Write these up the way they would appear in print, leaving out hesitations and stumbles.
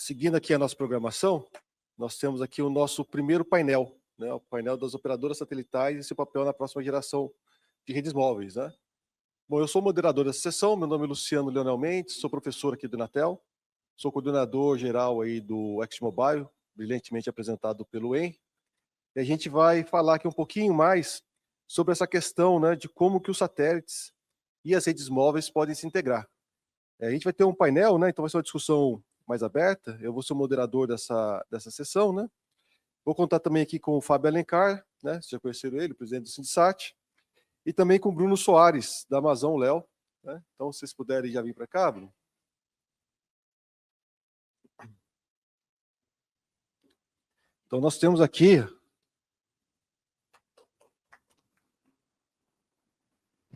seguindo aqui a nossa programação, nós temos aqui o nosso primeiro painel, né, o painel das operadoras satelitais e seu papel na próxima geração de redes móveis, né? Bom, eu sou moderador dessa sessão, meu nome é Luciano Leonel Mendes, sou professor aqui do Inatel, sou coordenador geral aí do X-Mobile, brilhantemente apresentado pelo EN, e a gente vai falar aqui um pouquinho mais sobre essa questão, né, de como que os satélites e as redes móveis podem se integrar. A gente vai ter um painel, né, então vai ser uma discussão mais aberta, eu vou ser o moderador dessa sessão, né? Vou contar também aqui com o Fábio Alencar, né, vocês já conheceram ele, presidente do Sindicate, e também com o Bruno Soares, da Amazon Léo, né? Então, se vocês puderem já vir para cá, Bruno. Então, nós temos aqui...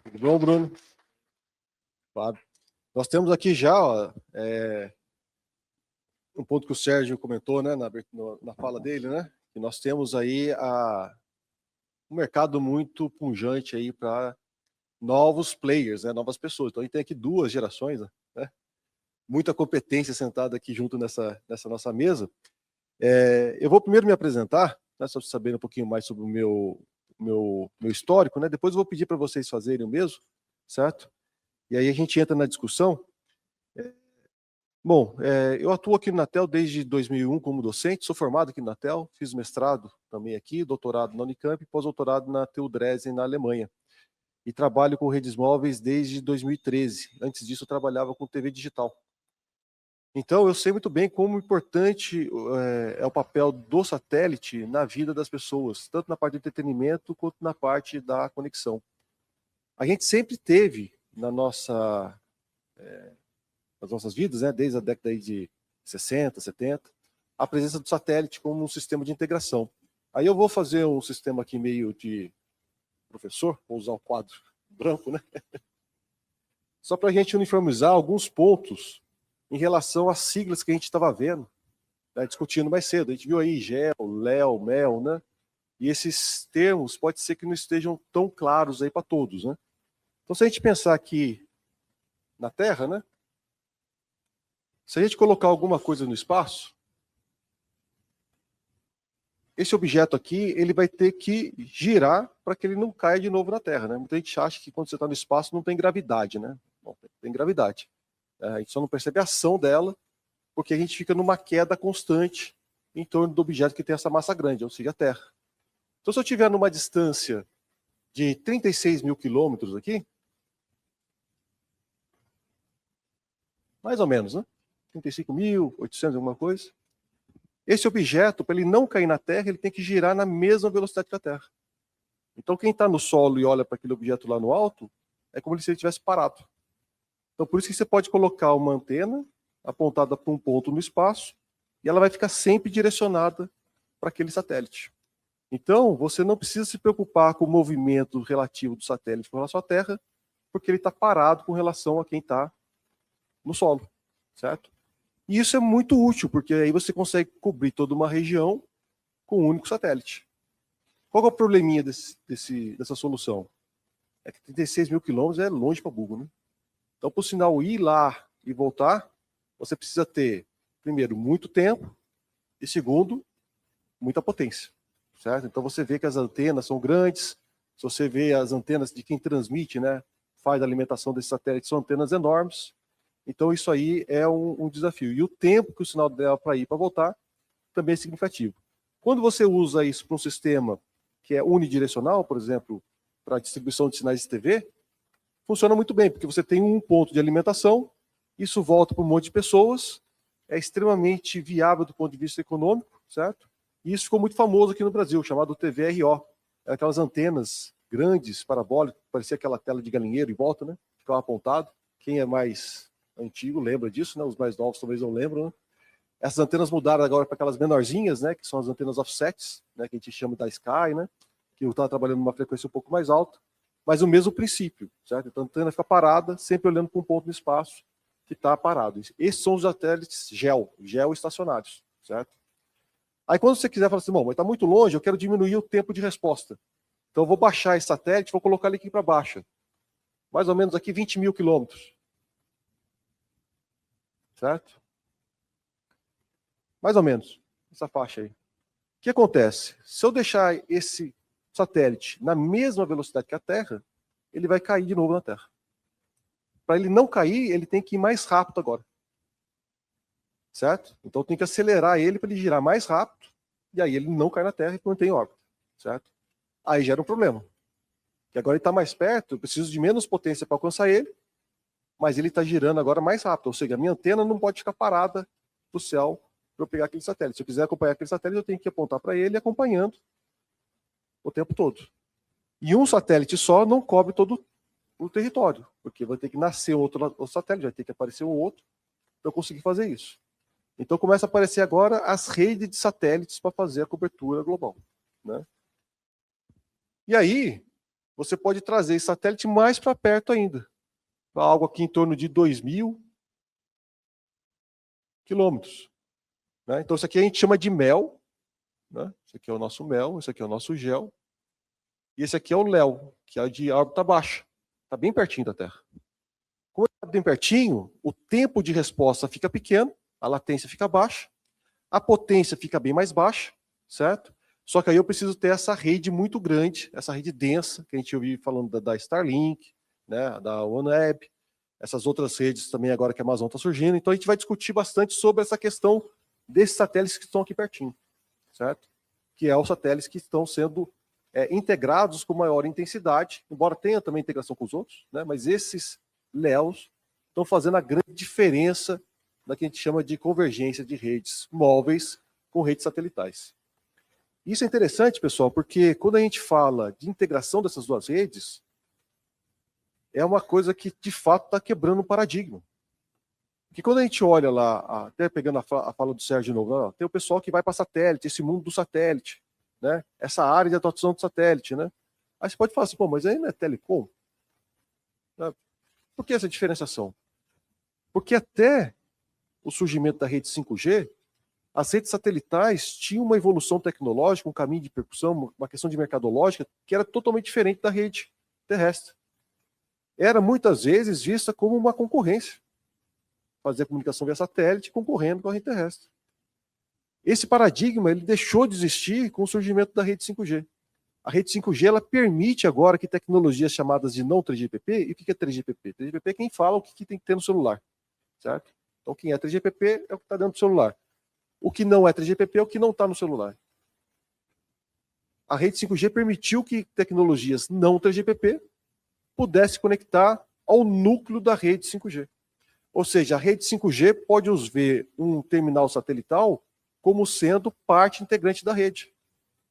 Tudo bom, Bruno? Fábio. Nós temos aqui já ó, um ponto que o Sérgio comentou, né, na fala dele, né, que nós temos aí um mercado muito pujante aí para novos players, né, novas pessoas. Então, a gente tem aqui duas gerações, né, muita competência sentada aqui junto nessa nossa mesa. Eu vou primeiro me apresentar, né, só para saber um pouquinho mais sobre o meu histórico, né, depois eu vou pedir para vocês fazerem o mesmo, certo? E aí a gente entra na discussão. Bom, eu atuo aqui no Inatel desde 2001 como docente, sou formado aqui no Inatel, fiz mestrado também aqui, doutorado na Unicamp e pós-doutorado na TU Dresden, na Alemanha. E trabalho com redes móveis desde 2013. Antes disso, eu trabalhava com TV digital. Então, eu sei muito bem como importante é o papel do satélite na vida das pessoas, tanto na parte do entretenimento quanto na parte da conexão. A gente sempre teve nas nossas vidas, né, desde a década de 60, 70, a presença do satélite como um sistema de integração. Aí eu vou fazer um sistema aqui meio de professor, vou usar o quadro branco, né? Só para a gente uniformizar alguns pontos em relação às siglas que a gente estava vendo, né, discutindo mais cedo. A gente viu aí GEL, LEO, MEL, né? E esses termos pode ser que não estejam tão claros aí para todos, né? Então, se a gente pensar aqui na Terra, né? Se a gente colocar alguma coisa no espaço, esse objeto aqui, ele vai ter que girar para que ele não caia de novo na Terra, né? Muita gente acha que quando você está no espaço não tem gravidade, né? Bom, tem gravidade. A gente só não percebe a ação dela, porque a gente fica numa queda constante em torno do objeto que tem essa massa grande, ou seja, a Terra. Então, se eu estiver numa distância de 36 mil quilômetros aqui, mais ou menos, né? 35.800, alguma coisa. Esse objeto, para ele não cair na Terra, ele tem que girar na mesma velocidade que a Terra. Então, quem está no solo e olha para aquele objeto lá no alto, é como se ele estivesse parado. Então, por isso que você pode colocar uma antena apontada para um ponto no espaço e ela vai ficar sempre direcionada para aquele satélite. Então, você não precisa se preocupar com o movimento relativo do satélite com relação à Terra, porque ele está parado com relação a quem está no solo, certo? E isso é muito útil, porque aí você consegue cobrir toda uma região com um único satélite. Qual é o probleminha dessa solução? É que 36 mil quilômetros é longe para burro, né? Então, para o sinal ir lá e voltar, você precisa ter, primeiro, muito tempo e, segundo, muita potência, certo? Então, você vê que as antenas são grandes, se você vê as antenas de quem transmite, né, faz a alimentação desse satélite, são antenas enormes. Então, isso aí é um desafio. E o tempo que o sinal dela para ir e para voltar também é significativo. Quando você usa isso para um sistema que é unidirecional, por exemplo, para distribuição de sinais de TV, funciona muito bem, porque você tem um ponto de alimentação, isso volta para um monte de pessoas, é extremamente viável do ponto de vista econômico, certo? E isso ficou muito famoso aqui no Brasil, chamado TVRO. Aquelas antenas grandes, parabólicas, parecia aquela tela de galinheiro em volta, né? Ficava apontado. Quem é mais antigo lembra disso, né? Os mais novos talvez não lembram, né? Essas antenas mudaram agora para aquelas menorzinhas, né? Que são as antenas offsets, né? Que a gente chama da Sky, né? Que eu estava trabalhando numa frequência um pouco mais alta, mas o mesmo princípio, certo? Então a antena fica parada, sempre olhando para um ponto no espaço que está parado. Esses são os satélites geoestacionários, certo? Aí quando você quiser falar assim, bom, mas está muito longe, eu quero diminuir o tempo de resposta. Então eu vou baixar esse satélite, vou colocar ele aqui para baixo. Mais ou menos aqui 20 mil quilômetros. Certo? Mais ou menos, essa faixa aí. O que acontece? Se eu deixar esse satélite na mesma velocidade que a Terra, ele vai cair de novo na Terra. Para ele não cair, ele tem que ir mais rápido agora. Certo? Então tem que acelerar ele para ele girar mais rápido, e aí ele não cai na Terra e mantém órbita. Certo? Aí gera um problema. Que agora ele está mais perto, eu preciso de menos potência para alcançar ele, mas ele está girando agora mais rápido. Ou seja, a minha antena não pode ficar parada no céu para eu pegar aquele satélite. Se eu quiser acompanhar aquele satélite, eu tenho que apontar para ele acompanhando o tempo todo. E um satélite só não cobre todo o território, porque vai ter que nascer outro satélite, vai ter que aparecer um outro para eu conseguir fazer isso. Então começa a aparecer agora as redes de satélites para fazer a cobertura global. Né? E aí, você pode trazer esse satélite mais para perto ainda, para algo aqui em torno de 2.000 quilômetros. Né? Então isso aqui a gente chama de MEL. Né? Esse aqui é o nosso MEL, esse aqui é o nosso GEL. E esse aqui é o LEO, que é de órbita baixa. Está bem pertinho da Terra. Como está bem pertinho, o tempo de resposta fica pequeno, a latência fica baixa, a potência fica bem mais baixa, certo? Só que aí eu preciso ter essa rede muito grande, essa rede densa, que a gente ouviu falando da Starlink, né, da OneWeb, essas outras redes também agora que a Amazon está surgindo. Então a gente vai discutir bastante sobre essa questão desses satélites que estão aqui pertinho, certo? Que é os satélites que estão sendo integrados com maior intensidade, embora tenha também integração com os outros, né, mas esses LEOs estão fazendo a grande diferença na que a gente chama de convergência de redes móveis com redes satelitais. Isso é interessante, pessoal, porque quando a gente fala de integração dessas duas redes, é uma coisa que de fato está quebrando o paradigma. Porque quando a gente olha lá, até pegando a fala do Sérgio de novo, tem o pessoal que vai para satélite, esse mundo do satélite, né? Essa área de atuação do satélite, né? Aí você pode falar assim, pô, mas aí não é telecom? Por que essa diferenciação? Porque até o surgimento da rede 5G, as redes satelitais tinham uma evolução tecnológica, um caminho de percussão, uma questão de mercadológica, que era totalmente diferente da rede terrestre. Era muitas vezes vista como uma concorrência. Fazer a comunicação via satélite concorrendo com a rede terrestre. Esse paradigma ele deixou de existir com o surgimento da rede 5G. A rede 5G ela permite agora que tecnologias chamadas de não 3GPP, e o que é 3GPP? 3GPP é quem fala o que tem que ter no celular, certo? Então quem é 3GPP é o que está dentro do celular. O que não é 3GPP é o que não está no celular. A rede 5G permitiu que tecnologias não 3GPP pudessem conectar ao núcleo da rede 5G. Ou seja, a rede 5G pode ver um terminal satelital como sendo parte integrante da rede.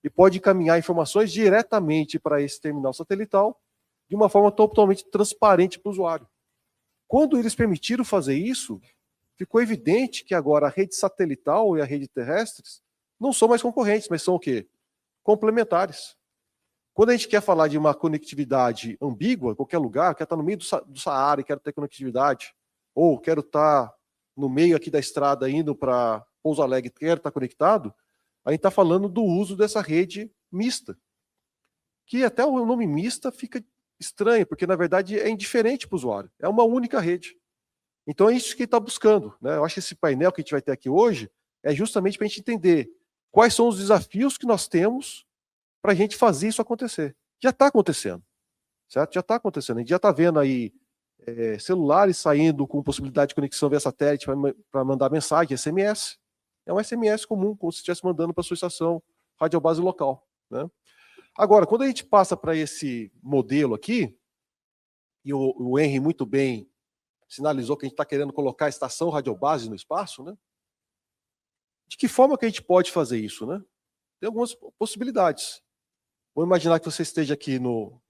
E pode encaminhar informações diretamente para esse terminal satelital de uma forma totalmente transparente para o usuário. Quando eles permitiram fazer isso, ficou evidente que agora a rede satelital e a rede terrestre não são mais concorrentes, mas são o quê? Complementares. Quando a gente quer falar de uma conectividade ambígua, em qualquer lugar, quer estar no meio do Saara e quero ter conectividade, ou quero estar no meio aqui da estrada indo para Pouso Alegre e quero estar conectado, a gente está falando do uso dessa rede mista. Que até o nome mista fica estranho, porque na verdade é indiferente para o usuário. É uma única rede. Então é isso que ele está buscando. Né? Eu acho que esse painel que a gente vai ter aqui hoje é justamente para a gente entender quais são os desafios que nós temos para a gente fazer isso acontecer. Já está acontecendo. Certo? Já está acontecendo. A gente já está vendo aí celulares saindo com possibilidade de conexão via satélite para mandar mensagem, SMS. É um SMS comum, como se estivesse mandando para a sua estação radiobase local. Né? Agora, quando a gente passa para esse modelo aqui, e o Henry muito bem sinalizou que a gente está querendo colocar a estação radiobase no espaço, né? De que forma que a gente pode fazer isso? Né? Tem algumas possibilidades. Vamos imaginar que você esteja aqui no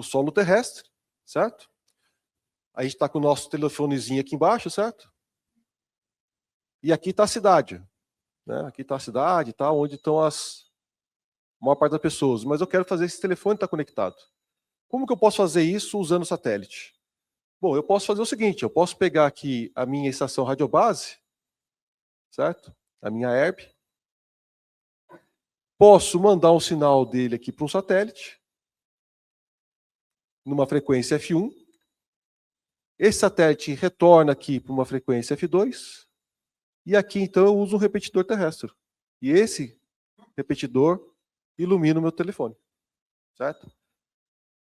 solo terrestre, certo? A gente está com o nosso telefonezinho aqui embaixo, certo? E aqui está a cidade. Né? Aqui está a cidade, tá? Onde estão a maior parte das pessoas. Mas eu quero fazer esse telefone estar conectado. Como que eu posso fazer isso usando o satélite? Bom, eu posso fazer o seguinte, eu posso pegar aqui a minha estação radiobase, certo? A minha ERB. Posso mandar um sinal dele aqui para um satélite, numa frequência F1. Esse satélite retorna aqui para uma frequência F2. E aqui, então, eu uso um repetidor terrestre. E esse repetidor ilumina o meu telefone. Certo?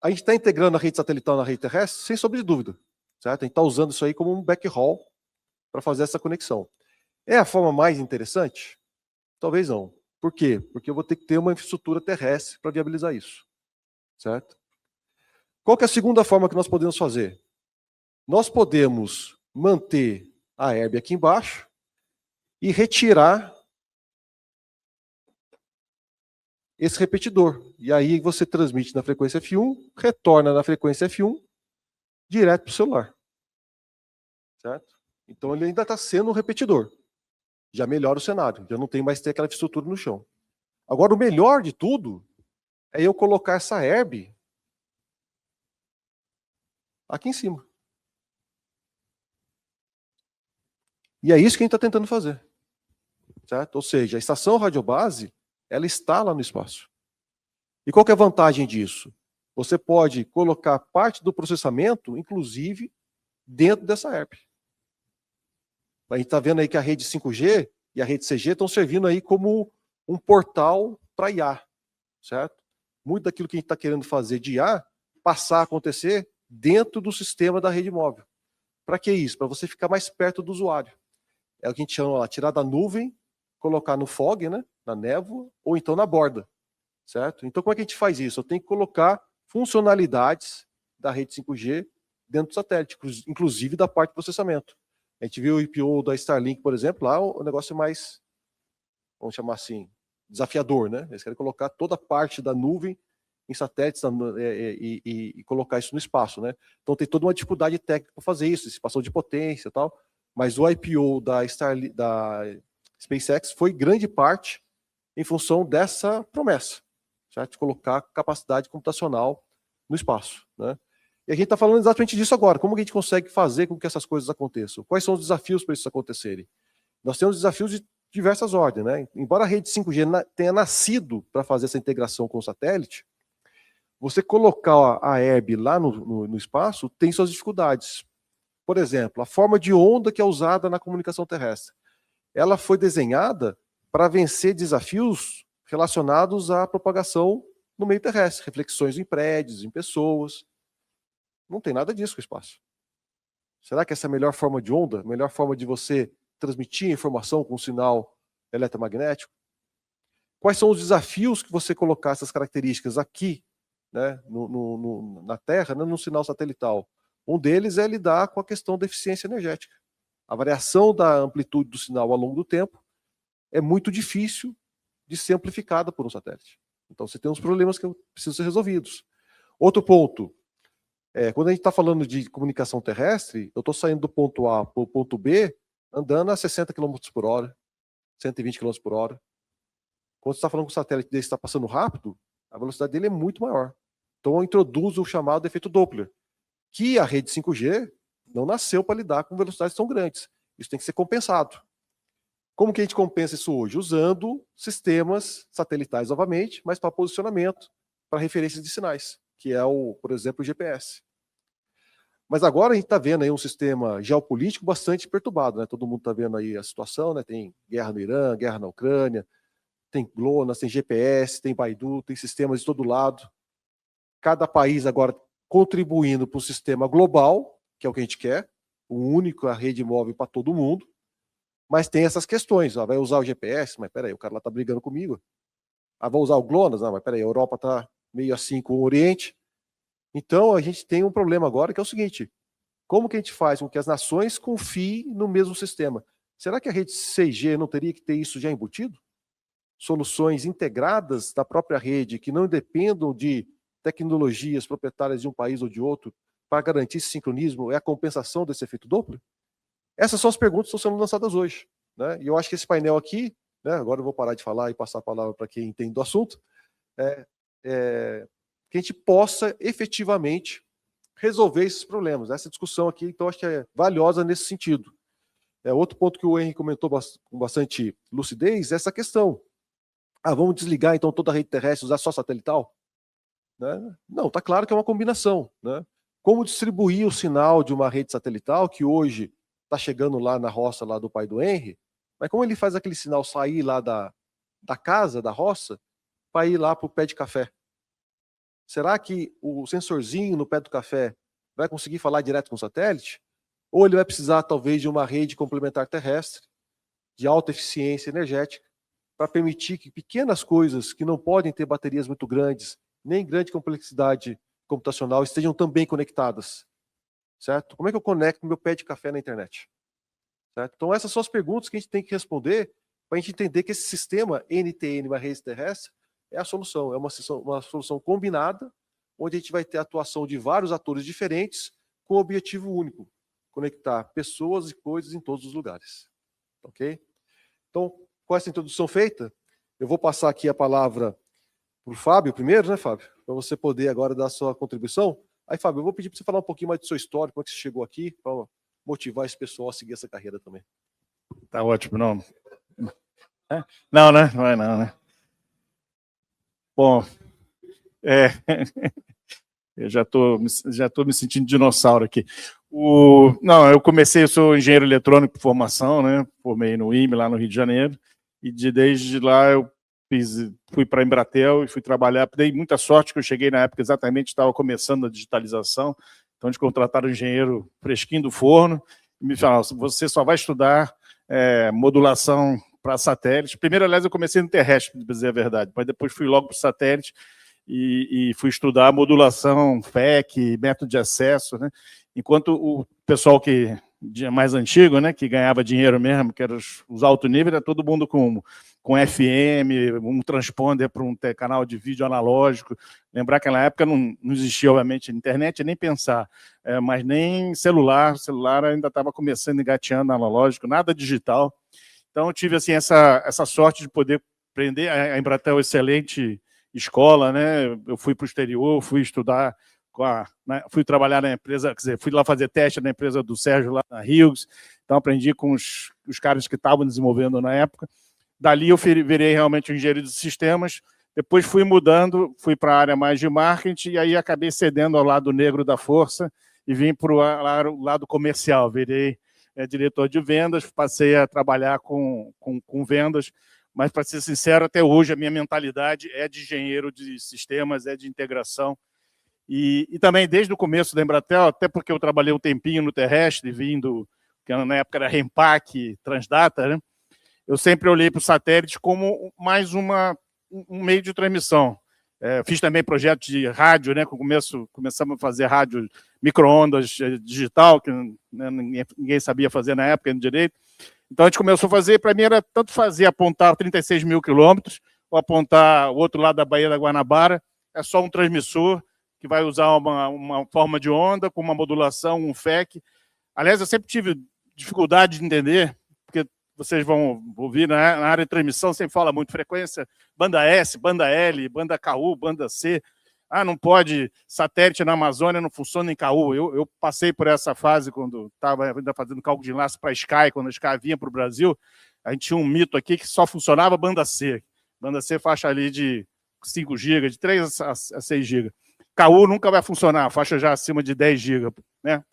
A gente está integrando a rede satelital na rede terrestre, sem sombra de dúvida. Certo? A gente está usando isso aí como um backhaul para fazer essa conexão. É a forma mais interessante? Talvez não. Por quê? Porque eu vou ter que ter uma infraestrutura terrestre para viabilizar isso. Certo? Qual que é a segunda forma que nós podemos fazer? Nós podemos manter a herb aqui embaixo e retirar esse repetidor. E aí você transmite na frequência F1, retorna na frequência F1, direto para o celular. Certo? Então ele ainda está sendo um repetidor. Já melhora o cenário, já não tem mais ter aquela estrutura no chão. Agora, o melhor de tudo é eu colocar essa herb aqui em cima. E é isso que a gente está tentando fazer. Certo? Ou seja, a estação radiobase, ela está lá no espaço. E qual que é a vantagem disso? Você pode colocar parte do processamento, inclusive, dentro dessa herb. A gente está vendo aí que a rede 5G e a rede CG estão servindo aí como um portal para IA, certo? Muito daquilo que a gente está querendo fazer de IA passar a acontecer dentro do sistema da rede móvel. Para que isso? Para você ficar mais perto do usuário. É o que a gente chama lá, tirar da nuvem, colocar no fog, né, na névoa, ou então na borda, certo? Então como é que a gente faz isso? Eu tenho que colocar funcionalidades da rede 5G dentro do satélite, inclusive da parte de processamento. A gente viu o IPO da Starlink, por exemplo, lá o negócio é mais, vamos chamar assim, desafiador, né? Eles querem colocar toda a parte da nuvem em satélites e colocar isso no espaço, né? Então tem toda uma dificuldade técnica para fazer isso, dissipação de potência e tal, mas o IPO da SpaceX foi grande parte em função dessa promessa, certo? De colocar capacidade computacional no espaço, né? E a gente está falando exatamente disso agora. Como que a gente consegue fazer com que essas coisas aconteçam? Quais são os desafios para isso acontecerem? Nós temos desafios de diversas ordens, né? Embora a rede 5G tenha nascido para fazer essa integração com o satélite, você colocar a herb lá no espaço tem suas dificuldades. Por exemplo, a forma de onda que é usada na comunicação terrestre. Ela foi desenhada para vencer desafios relacionados à propagação no meio terrestre, reflexões em prédios, em pessoas. Não tem nada disso com o espaço. Será que essa é a melhor forma de onda? A melhor forma de você transmitir informação com um sinal eletromagnético? Quais são os desafios que você colocar essas características aqui, né, na Terra, né, no sinal satelital? Um deles é lidar com a questão da eficiência energética. A variação da amplitude do sinal ao longo do tempo é muito difícil de ser amplificada por um satélite. Então você tem uns problemas que precisam ser resolvidos. Outro ponto, quando a gente está falando de comunicação terrestre, eu estou saindo do ponto A para o ponto B andando a 60 km por hora, 120 km por hora. Quando você está falando com um satélite desse que está passando rápido, a velocidade dele é muito maior. Então eu introduzo o chamado efeito Doppler, que a rede 5G não nasceu para lidar com velocidades tão grandes. Isso tem que ser compensado. Como que a gente compensa isso hoje? Usando sistemas satelitais novamente, mas para posicionamento, para referências de sinais, que é, por exemplo, o GPS. Mas agora a gente está vendo aí um sistema geopolítico bastante perturbado, né? Todo mundo está vendo aí a situação, né? Tem guerra no Irã, guerra na Ucrânia, tem GLONASS, tem GPS, tem Baidu, tem sistemas de todo lado. Cada país agora contribuindo para um sistema global, que é o que a gente quer, um único a rede móvel para todo mundo, mas tem essas questões. Vai usar o GPS, mas peraí, o cara lá está brigando comigo. Vai usar o GLONASS? Não, mas peraí, a Europa está meio assim com o Oriente. Então a gente tem um problema agora que é o seguinte: como que a gente faz com que as nações confiem no mesmo sistema? Será que a rede 6G não teria que ter isso já embutido? Soluções integradas da própria rede que não dependam de tecnologias proprietárias de um país ou de outro para garantir esse sincronismo e a compensação desse efeito Doppler? Essas são as perguntas que estão sendo lançadas hoje, né? E eu acho que esse painel aqui, né, agora eu vou parar de falar e passar a palavra para quem entende do assunto, que a gente possa efetivamente resolver esses problemas. Essa discussão aqui, então, acho que é valiosa nesse sentido. Outro ponto que o Henry comentou com bastante lucidez é essa questão. Vamos desligar, então, toda a rede terrestre, usar só satelital? Né? Não, está claro que é uma combinação. Né? Como distribuir o sinal de uma rede satelital que hoje está chegando lá na roça lá do pai do Henry, Mas como ele faz aquele sinal sair lá da casa, da roça, para ir lá para o pé de café? Será que o sensorzinho no pé do café vai conseguir falar direto com o satélite? Ou ele vai precisar, talvez, de uma rede complementar terrestre, de alta eficiência energética, para permitir que pequenas coisas que não podem ter baterias muito grandes, nem grande complexidade computacional, estejam também conectadas? Certo? Como é que eu conecto meu pé de café na internet? Certo? Então, essas são as perguntas que a gente tem que responder para a gente entender que esse sistema NTN, uma rede terrestre, é a solução. É uma solução combinada, onde a gente vai ter a atuação de vários atores diferentes com o objetivo único: conectar pessoas e coisas em todos os lugares. Ok? Então, com essa introdução feita, eu vou passar aqui a palavra para o Fábio primeiro, né, Fábio? Para você poder agora dar a sua contribuição. Aí, Fábio, eu vou pedir para você falar um pouquinho mais do seu histórico, como é que você chegou aqui, para motivar esse pessoal a seguir essa carreira também. Tá ótimo, não. Não, né? Não é não, né? Bom, eu já tô me sentindo dinossauro aqui. Não, eu sou engenheiro eletrônico por formação, né? Formei no IME, lá no Rio de Janeiro, e desde lá eu fui para a Embratel e fui trabalhar. Dei muita sorte que eu cheguei na época exatamente, estava começando a digitalização, então eles contrataram um engenheiro fresquinho do forno, e me falaram: você só vai estudar modulação para satélite. Primeiro, aliás, eu comecei no terrestre, para dizer a verdade, mas depois fui logo para o satélite e fui estudar modulação, FEC, método de acesso, né? Enquanto o pessoal que mais antigo, né, que ganhava dinheiro mesmo, que era os alto nível, era todo mundo com FM, um transponder para um canal de vídeo analógico. Lembrar que naquela época não existia, obviamente, internet, nem pensar, mas nem celular. O celular ainda estava começando, engateando analógico, nada digital. Então, eu tive assim, essa sorte de poder aprender. A Embratel é uma excelente escola, né? Eu fui para o exterior, fui estudar, fui trabalhar na empresa, quer dizer, fui lá fazer teste na empresa do Sérgio, lá na Hughes. Então, aprendi com os caras que estavam desenvolvendo na época. Dali, eu virei realmente um engenheiro de sistemas. Depois fui mudando, fui para a área mais de marketing, e aí acabei cedendo ao lado negro da força e vim para o lado comercial. Virei diretor de vendas, passei a trabalhar com vendas, mas, para ser sincero, até hoje a minha mentalidade é de engenheiro de sistemas, é de integração. E também, desde o começo da Embratel, até porque eu trabalhei um tempinho no terrestre, que na época era Rempac, Transdata, né? Eu sempre olhei para o satélite como mais um meio de transmissão. Fiz também projetos de rádio, né? Começamos a fazer rádio micro-ondas digital, que, né, ninguém sabia fazer na época direito. Então, a gente começou a fazer. Para mim, era tanto fazer apontar 36 mil quilômetros ou apontar o outro lado da Baía da Guanabara. É só um transmissor que vai usar uma forma de onda com uma modulação, um FEC. Aliás, eu sempre tive dificuldade de entender, porque vocês vão ouvir, na área de transmissão sempre fala muito frequência, banda S, banda L, banda KU, banda C. Não pode, satélite na Amazônia não funciona em KU. Eu passei por essa fase quando estava ainda fazendo cálculo de enlace para a Sky, quando a Sky vinha para o Brasil. A gente tinha um mito aqui que só funcionava banda C. Banda C, faixa ali de 5 GB, de 3 a 6 GB. KU nunca vai funcionar, faixa já acima de 10 GB, né?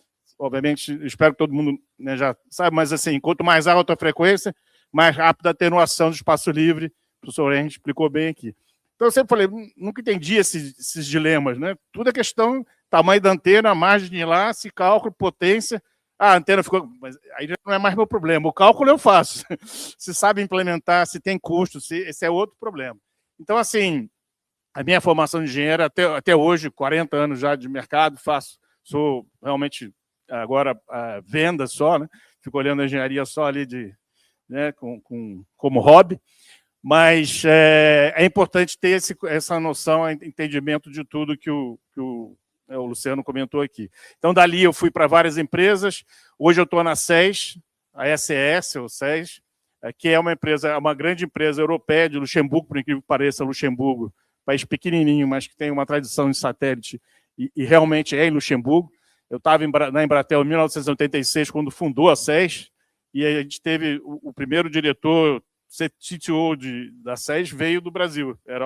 Obviamente, espero que todo mundo, né, já saiba, mas assim, quanto mais alta a frequência, mais rápida a atenuação do espaço livre. O professor Henrique explicou bem aqui. Então, eu sempre falei, nunca entendi esses dilemas, né? Tudo é questão, tamanho da antena, margem de enlace, cálculo, potência. A antena ficou... Mas aí não é mais meu problema. O cálculo eu faço. Se sabe implementar, se tem custo, esse é outro problema. Então, assim, a minha formação de engenheiro, até hoje, 40 anos já de mercado, sou realmente... agora venda só, né? Fico olhando a engenharia só ali né, como hobby, mas é importante ter essa noção, entendimento de tudo que o Luciano comentou aqui. Então, dali eu fui para várias empresas. Hoje eu estou na SES, a SES, ou SES, que é uma grande empresa europeia de Luxemburgo, por incrível que pareça, Luxemburgo, país pequenininho, mas que tem uma tradição de satélite e realmente é em Luxemburgo. Eu estava na Embratel em 1986, quando fundou a SES, e a gente teve o primeiro diretor, CTO da SES, veio do Brasil. Era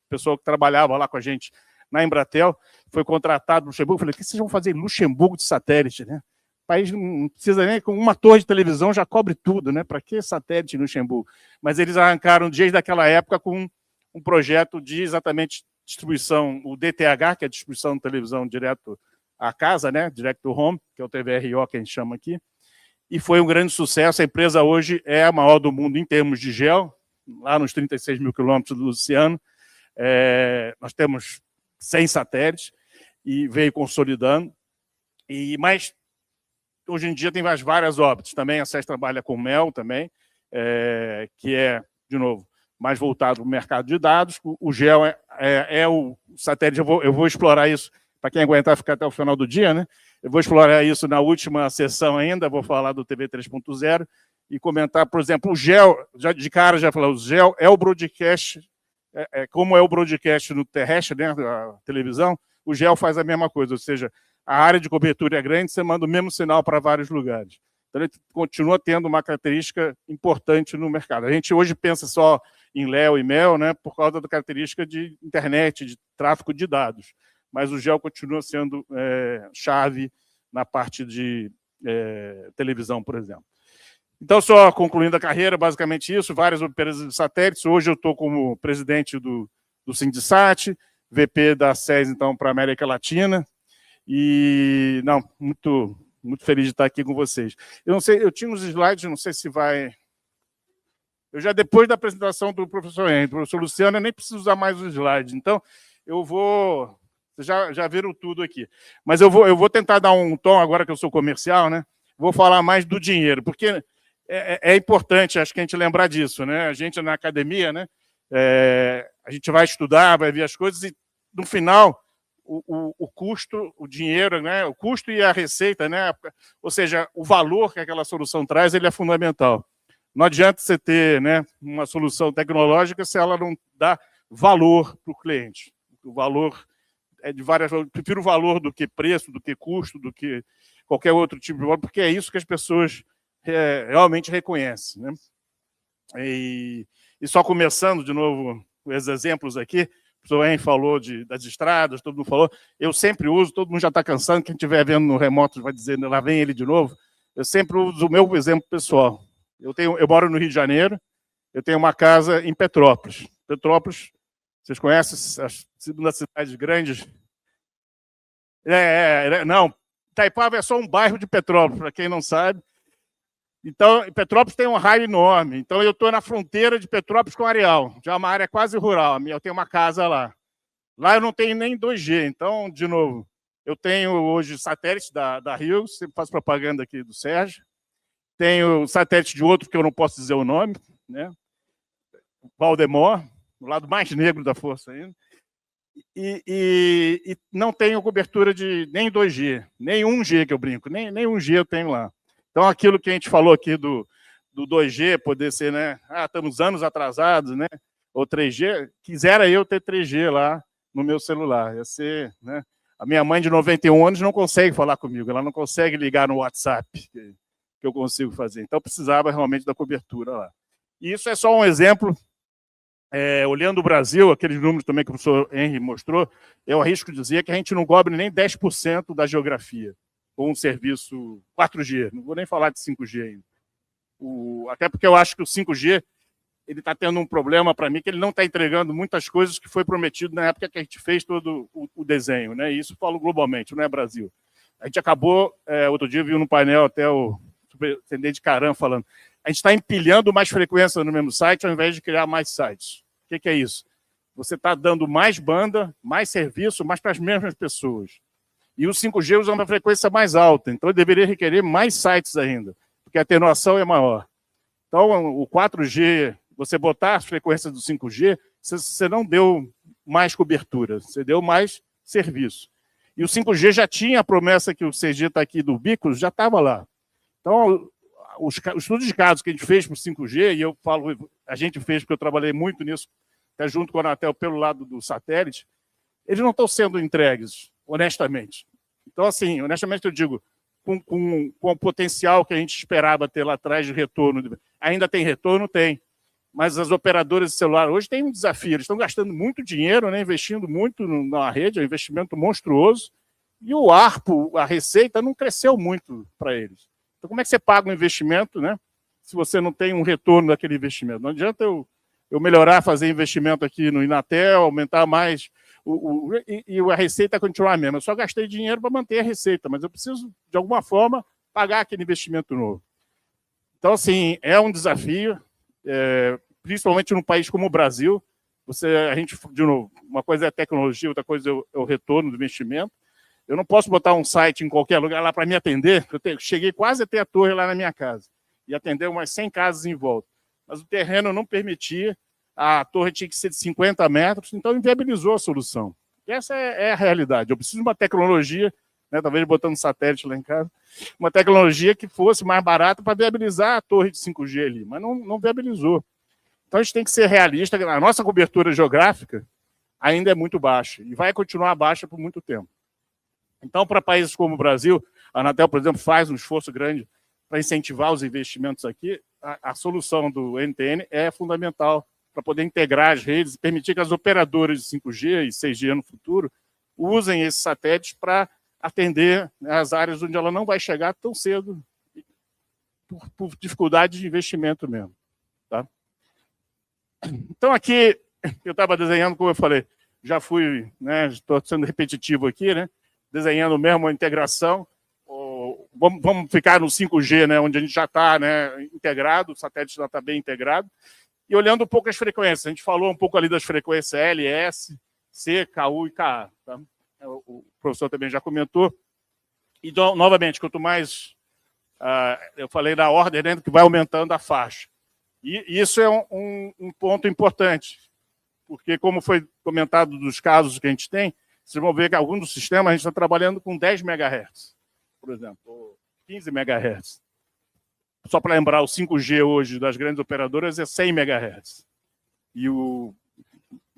pessoa que trabalhava lá com a gente na Embratel, foi contratado no Luxemburgo. Eu falei: o que vocês vão fazer em Luxemburgo de satélite, né? país não precisa nem, com uma torre de televisão já cobre tudo, né? Para que satélite no Luxemburgo? Mas eles arrancaram desde aquela época com um projeto de exatamente distribuição, o DTH, que é a distribuição de televisão direto à casa, né? Direct to Home, que é o TVRO que a gente chama aqui, e foi um grande sucesso. A empresa hoje é a maior do mundo em termos de gel, lá nos 36 mil quilômetros do oceano. Nós temos 100 satélites e veio consolidando. Mas hoje em dia tem várias órbitas. Também a SES trabalha com MEL também, que é, de novo, mais voltado para o mercado de dados. O GEL é o satélite, eu vou explorar isso, para quem aguentar ficar até o final do dia, né? Eu vou explorar isso na última sessão ainda, vou falar do TV 3.0 e comentar, por exemplo, o GEL, de cara já falou, o GEL é o broadcast, como é o broadcast no terrestre, né, a televisão, o GEL faz a mesma coisa, ou seja, a área de cobertura é grande, você manda o mesmo sinal para vários lugares. Então, ele continua tendo uma característica importante no mercado. A gente hoje pensa só em LEO e MEL, né, por causa da característica de internet, de tráfego de dados. Mas o GEL continua sendo chave na parte de televisão, por exemplo. Então, só concluindo a carreira, basicamente isso, várias empresas de satélites. Hoje eu estou como presidente do Sindicate, VP da SES, então, para a América Latina. E, não, muito feliz de estar aqui com vocês. Eu não sei, eu tinha uns slides, não sei se vai... Eu já, depois da apresentação do professor Henrique, do professor Luciano, eu nem preciso usar mais os slides. Então, eu vou... Vocês já viram tudo aqui. Mas eu vou tentar dar um tom, agora que eu sou comercial, né? Vou falar mais do dinheiro, porque é importante, acho que a gente lembrar disso, né? A gente, na academia, né? A gente vai estudar, vai ver as coisas e, no final... O custo, o dinheiro, né? O custo e a receita, né? Ou seja, o valor que aquela solução traz, ele é fundamental. Não adianta você ter, né, uma solução tecnológica se ela não dá valor para o cliente. O valor é de várias... Eu prefiro o valor do que preço, do que custo, do que qualquer outro tipo de valor, porque é isso que as pessoas realmente reconhecem, né? E só começando, de novo, os exemplos aqui, o professor Henrique falou das estradas, todo mundo falou, eu sempre uso, todo mundo já está cansando, quem estiver vendo no remoto vai dizer, lá vem ele de novo, eu sempre uso o meu exemplo pessoal. Eu moro no Rio de Janeiro, eu tenho uma casa em Petrópolis. Petrópolis, vocês conhecem as segundas cidades grandes? Não, Itaipava é só um bairro de Petrópolis, para quem não sabe. Então, Petrópolis tem um raio enorme. Então, eu estou na fronteira de Petrópolis com Areal, já é uma área quase rural. Eu tenho uma casa lá. Lá eu não tenho nem 2G. Então, de novo, eu tenho hoje satélites da Rio, sempre faço propaganda aqui do Sérgio. Tenho satélite de outro que eu não posso dizer o nome, né? Valdemor, o lado mais negro da força ainda. E não tenho cobertura de nem 2G, nem 1G que eu brinco, nem 1G eu tenho lá. Então, aquilo que a gente falou aqui do 2G, poder ser, né? Estamos anos atrasados, né? Ou 3G, quisera eu ter 3G lá no meu celular. Ia ser, né? A minha mãe de 91 anos não consegue falar comigo, ela não consegue ligar no WhatsApp, que eu consigo fazer. Então, precisava realmente da cobertura lá. E isso é só um exemplo. Olhando o Brasil, aqueles números também que o professor Henrique mostrou, eu arrisco dizer que a gente não cobre nem 10% da geografia com um serviço 4G, não vou nem falar de 5G ainda. Até porque eu acho que o 5G ele está tendo um problema para mim, que ele não está entregando muitas coisas que foi prometido na época que a gente fez todo o desenho, né? E isso eu falo globalmente, não é Brasil. A gente acabou, outro dia eu vi no painel até o superintendente Caram falando, a gente está empilhando mais frequência no mesmo site ao invés de criar mais sites. O que é isso? Você está dando mais banda, mais serviço, mas para as mesmas pessoas. E o 5G usa uma frequência mais alta, então ele deveria requerer mais sites ainda, porque a atenuação é maior. Então, o 4G, você botar as frequências do 5G, você não deu mais cobertura, você deu mais serviço. E o 5G já tinha a promessa que o CG está aqui do Bicos, já estava lá. Então, os estudos de casos que a gente fez para o 5G, e eu falo, a gente fez porque eu trabalhei muito nisso, até junto com a Anatel pelo lado do satélite, eles não estão sendo entregues, honestamente. Então, assim, honestamente eu digo, com o potencial que a gente esperava ter lá atrás de retorno, ainda tem retorno? Tem. Mas as operadoras de celular hoje têm um desafio, eles estão gastando muito dinheiro, né, investindo muito na rede, é um investimento monstruoso, E o ARPO, a receita, não cresceu muito para eles. Então, como é que você paga um investimento, né, se você não tem um retorno daquele investimento? Não adianta eu melhorar, fazer investimento aqui no Inatel, aumentar mais, e a receita continuar a mesma. Eu só gastei dinheiro para manter a receita, mas eu preciso, de alguma forma, pagar aquele investimento novo. Então, assim, é um desafio, principalmente num país como o Brasil. De novo, uma coisa é a tecnologia, outra coisa é o retorno do investimento. Eu não posso botar um site em qualquer lugar lá para me atender. Cheguei quase a ter a torre lá na minha casa e atender umas 100 casas em volta. Mas o terreno não permitia, a torre tinha que ser de 50 metros, então inviabilizou a solução. E essa é a realidade. Eu preciso de uma tecnologia, né, talvez botando satélite lá em casa, uma tecnologia que fosse mais barata para viabilizar a torre de 5G ali, mas não viabilizou. Então a gente tem que ser realista. A nossa cobertura geográfica ainda é muito baixa e vai continuar baixa por muito tempo. Então, para países como o Brasil, a Anatel, por exemplo, faz um esforço grande para incentivar os investimentos aqui. A solução do NTN é fundamental para poder integrar as redes e permitir que as operadoras de 5G e 6G no futuro usem esses satélites para atender as áreas onde ela não vai chegar tão cedo, por dificuldade de investimento mesmo. Tá? Então, aqui, eu estava desenhando, como eu falei, já fui, né, estou sendo repetitivo aqui, né, desenhando mesmo a integração. Vamos ficar no 5G, né, onde a gente já está, né, integrado, o satélite já está bem integrado, e olhando um pouco as frequências. A gente falou um pouco ali das frequências L, S, C, KU e KA. Tá? O professor também já comentou. E, novamente, quanto mais... eu falei da ordem, né, que vai aumentando a faixa. E isso é um ponto importante, porque, como foi comentado dos casos que a gente tem, vocês vão ver que alguns dos sistemas a gente está trabalhando com 10 MHz, por exemplo, ou 15 MHz. Só para lembrar, o 5G hoje das grandes operadoras é 100 MHz. E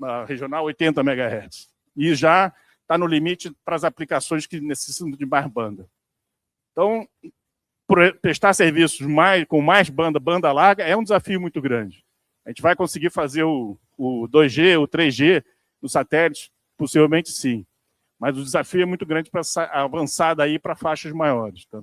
a regional, 80 MHz. E já está no limite para as aplicações que necessitam de mais banda. Então, prestar serviços com mais banda larga, é um desafio muito grande. A gente vai conseguir fazer o 2G, o 3G no satélite? Possivelmente sim. Mas o desafio é muito grande para avançar daí para faixas maiores. Tá?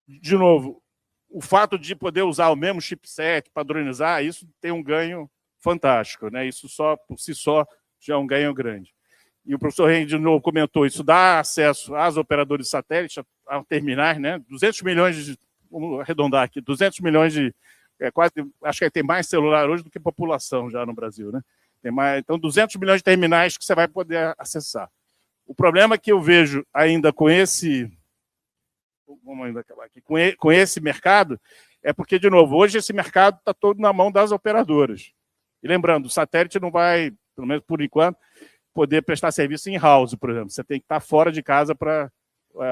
De novo, o fato de poder usar o mesmo chipset, padronizar, isso tem um ganho fantástico. Né? Isso só, por si só, já é um ganho grande. E o professor Rein, de novo, comentou, isso dá acesso às operadoras de satélite, a terminais, né? 200 milhões vamos arredondar aqui, 200 milhões de... quase, acho que tem mais celular hoje do que população já no Brasil, né? Tem mais, então, 200 milhões de terminais que você vai poder acessar. O problema que eu vejo ainda com esse... Vamos ainda acabar aqui. Com esse mercado, é porque, de novo, hoje esse mercado está todo na mão das operadoras. E lembrando, o satélite não vai, pelo menos por enquanto, poder prestar serviço in-house, por exemplo. Você tem que estar fora de casa para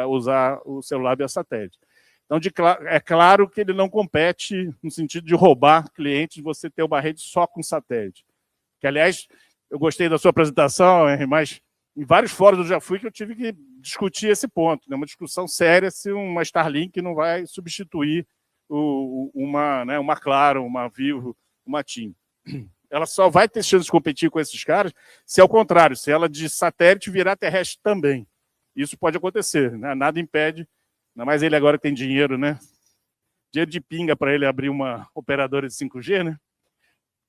usar o celular via satélite. Então, é claro que ele não compete no sentido de roubar clientes, você ter uma rede só com satélite. Que, aliás, eu gostei da sua apresentação, Henry, mas em vários fóruns eu já fui que eu tive que discutir esse ponto, né? Uma discussão séria se uma Starlink não vai substituir uma Claro, uma Vivo, uma TIM. Ela só vai ter chance de competir com esses caras se, ao contrário, se ela de satélite virar terrestre também. Isso pode acontecer, né? Nada impede, ainda mais ele agora que tem dinheiro, né? Dinheiro de pinga para ele abrir uma operadora de 5G, né?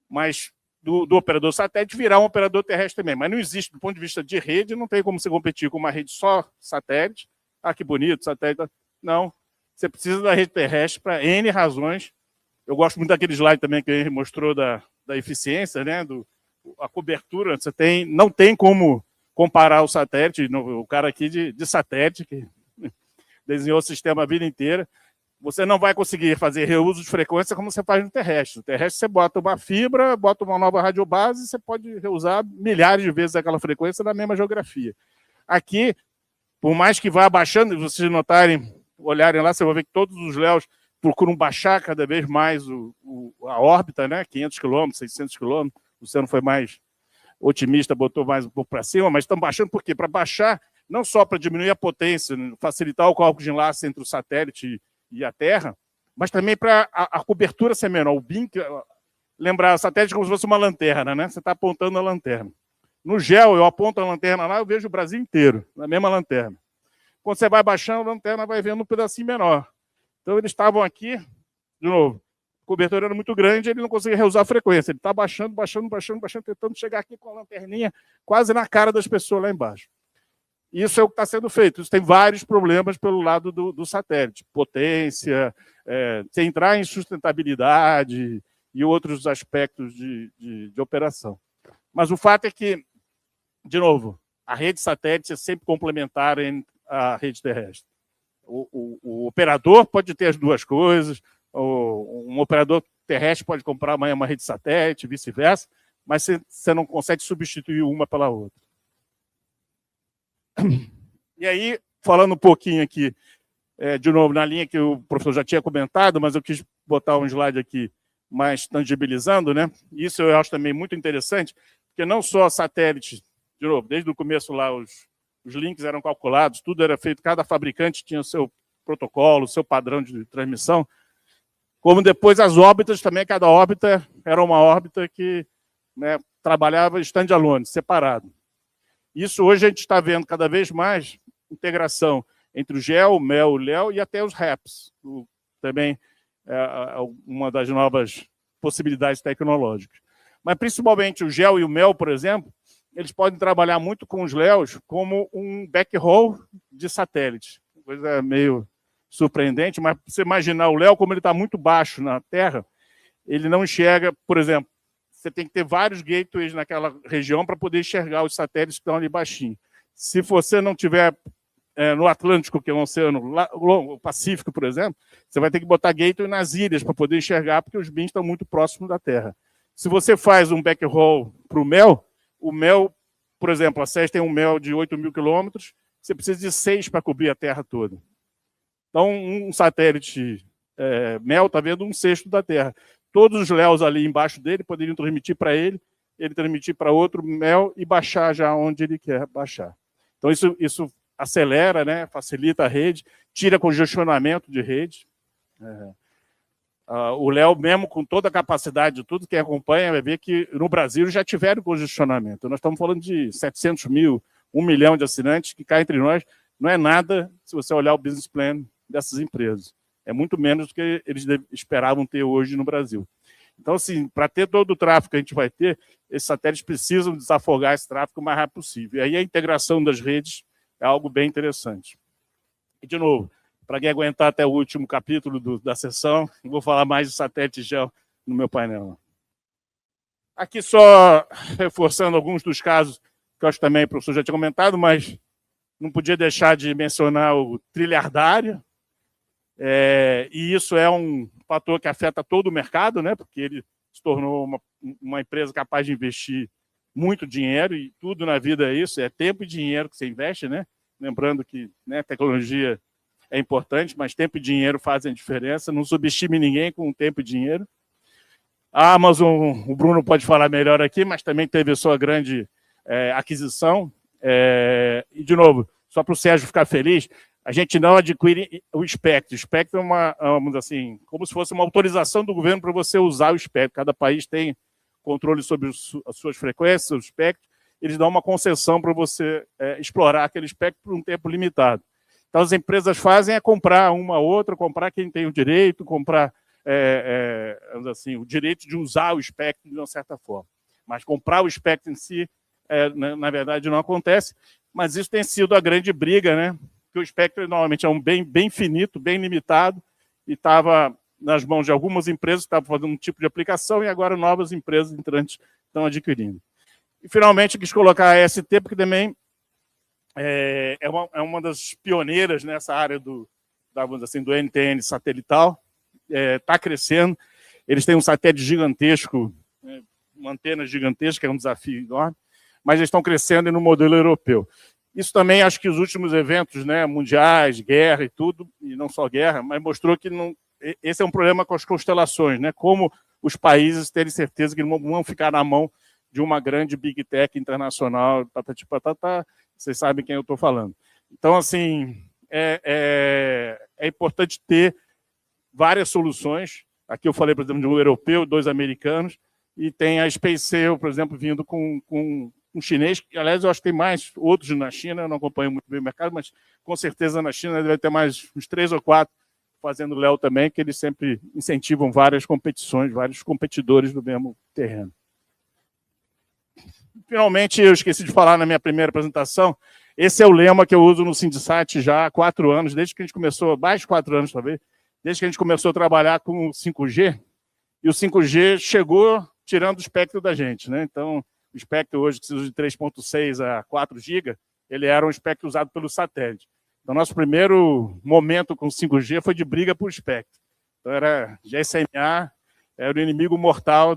Mas do operador satélite virar um operador terrestre também. Mas não existe, do ponto de vista de rede, não tem como você competir com uma rede só satélite. Ah, que bonito, satélite. Não, você precisa da rede terrestre para N razões. Eu gosto muito daquele slide também que ele mostrou da eficiência, né? A cobertura, não tem como comparar o satélite, o cara aqui de satélite, que desenhou o sistema a vida inteira, você não vai conseguir fazer reuso de frequência como você faz no terrestre. No terrestre, você bota uma fibra, bota uma nova radiobase, você pode reusar milhares de vezes aquela frequência na mesma geografia. Aqui, por mais que vá abaixando, se vocês notarem, olharem lá, você vai ver que todos os léus procuram baixar cada vez mais a órbita, né? 500 km, 600 km. O Luciano foi mais otimista, botou mais um pouco para cima, mas estão baixando por quê? Para baixar, não só para diminuir a potência, facilitar o cálculo de enlace entre o satélite e a Terra, mas também para a cobertura ser menor. O BIM, lembrar, o satélite é como se fosse uma lanterna, né? Você está apontando a lanterna. No GEO, eu aponto a lanterna lá, eu vejo o Brasil inteiro, na mesma lanterna. Quando você vai baixando, a lanterna vai vendo um pedacinho menor. Então, eles estavam aqui, de novo, a cobertura era muito grande, ele não conseguia reusar a frequência. Ele está baixando, tentando chegar aqui com a lanterninha quase na cara das pessoas lá embaixo. Isso é o que está sendo feito. Isso tem vários problemas pelo lado do satélite. Potência, sem entrar em sustentabilidade e outros aspectos de operação. Mas o fato é que, de novo, a rede satélite é sempre complementar à rede terrestre. O operador pode ter as duas coisas, um operador terrestre pode comprar amanhã uma rede satélite, vice-versa, mas você não consegue substituir uma pela outra. E aí, falando um pouquinho aqui, de novo, na linha que o professor já tinha comentado, mas eu quis botar um slide aqui mais tangibilizando, né? Isso eu acho também muito interessante, porque não só satélites, de novo, desde o começo lá os links eram calculados, tudo era feito, cada fabricante tinha o seu protocolo, o seu padrão de transmissão, como depois as órbitas também, cada órbita era uma órbita que, né, trabalhava standalone, separado. Isso hoje a gente está vendo cada vez mais integração entre o GEO, o MEL, o LEO e até os RAPs, também uma das novas possibilidades tecnológicas. Mas principalmente o GEO e o MEL, por exemplo, eles podem trabalhar muito com os LEOs como um backhaul de satélite. Coisa meio surpreendente, mas você imaginar o LEO, como ele está muito baixo na Terra, ele não enxerga, por exemplo, você tem que ter vários gateways naquela região para poder enxergar os satélites que estão ali baixinho. Se você não tiver no Atlântico, que é um oceano, o Pacífico, por exemplo, você vai ter que botar gateway nas ilhas para poder enxergar, porque os bins estão muito próximos da Terra. Se você faz um backhaul para o MEL, por exemplo, a SES tem um MEL de 8.000 quilômetros, você precisa de 6 para cobrir a Terra toda. Então, um satélite MEL está vendo 1/6 da Terra. Todos os LEOs ali embaixo dele poderiam transmitir para ele transmitir para outro MEL e baixar já onde ele quer baixar. Então, isso acelera, né, facilita a rede, tira congestionamento de rede. O LEO, mesmo com toda a capacidade de tudo, quem acompanha vai ver que no Brasil já tiveram congestionamento. Nós estamos falando de 700 mil, 1 milhão de assinantes, que cá entre nós não é nada se você olhar o business plan dessas empresas. É muito menos do que eles esperavam ter hoje no Brasil. Então, assim, para ter todo o tráfego que a gente vai ter, esses satélites precisam desafogar esse tráfego o mais rápido possível. E aí a integração das redes é algo bem interessante. E, de novo, para quem aguentar até o último capítulo da sessão, eu vou falar mais de satélite GEO no meu painel. Aqui só reforçando alguns dos casos que eu acho que também o professor já tinha comentado, mas não podia deixar de mencionar o trilhardário. E isso é um fator que afeta todo o mercado, né, porque ele se tornou uma empresa capaz de investir muito dinheiro, e tudo na vida é isso, é tempo e dinheiro que você investe, né? Lembrando que, né, tecnologia é importante, mas tempo e dinheiro fazem a diferença, não subestime ninguém com tempo e dinheiro. A Amazon, o Bruno pode falar melhor aqui, mas também teve a sua grande aquisição. E, de novo, só para o Sérgio ficar feliz, a gente não adquire o espectro. O espectro é vamos assim, como se fosse uma autorização do governo para você usar o espectro. Cada país tem controle sobre as suas frequências, o espectro. Eles dão uma concessão para você explorar aquele espectro por um tempo limitado. Então, as empresas fazem comprar uma ou outra, comprar quem tem o direito, comprar assim, o direito de usar o espectro de uma certa forma. Mas comprar o espectro em si, na verdade, não acontece. Mas isso tem sido a grande briga, né? Porque o espectro normalmente é um bem finito, bem limitado, e estava nas mãos de algumas empresas que estavam fazendo um tipo de aplicação, e agora novas empresas entrantes estão adquirindo. E, finalmente, eu quis colocar a AST, porque também é uma das pioneiras nessa área do NTN satelital, está crescendo. Eles têm um satélite gigantesco, uma antena gigantesca, é um desafio enorme, mas eles estão crescendo no modelo europeu. Isso também, acho que os últimos eventos, né, mundiais, guerra e tudo, e não só guerra, mas mostrou que esse é um problema com as constelações, né? Como os países terem certeza que não vão ficar na mão de uma grande big tech internacional, vocês sabem quem eu estou falando. Então, assim, é importante ter várias soluções. Aqui eu falei, por exemplo, de um europeu, 2 americanos, e tem a SpaceX, por exemplo, vindo com um chinês, que, aliás, eu acho que tem mais outros na China, eu não acompanho muito bem o mercado, mas com certeza na China deve ter mais uns 3 ou 4 fazendo Léo também, que eles sempre incentivam várias competições, vários competidores do mesmo terreno. Finalmente, eu esqueci de falar na minha primeira apresentação, esse é o lema que eu uso no Sindicate já há 4 anos, desde que a gente começou, mais de 4 anos talvez, desde que a gente começou a trabalhar com o 5G, e o 5G chegou tirando o espectro da gente, né? Então, o espectro hoje, que se usa de 3.6 a 4 GB, ele era um espectro usado pelo satélite. Então, nosso primeiro momento com o 5G foi de briga por espectro. Então, era GSMA, era o inimigo mortal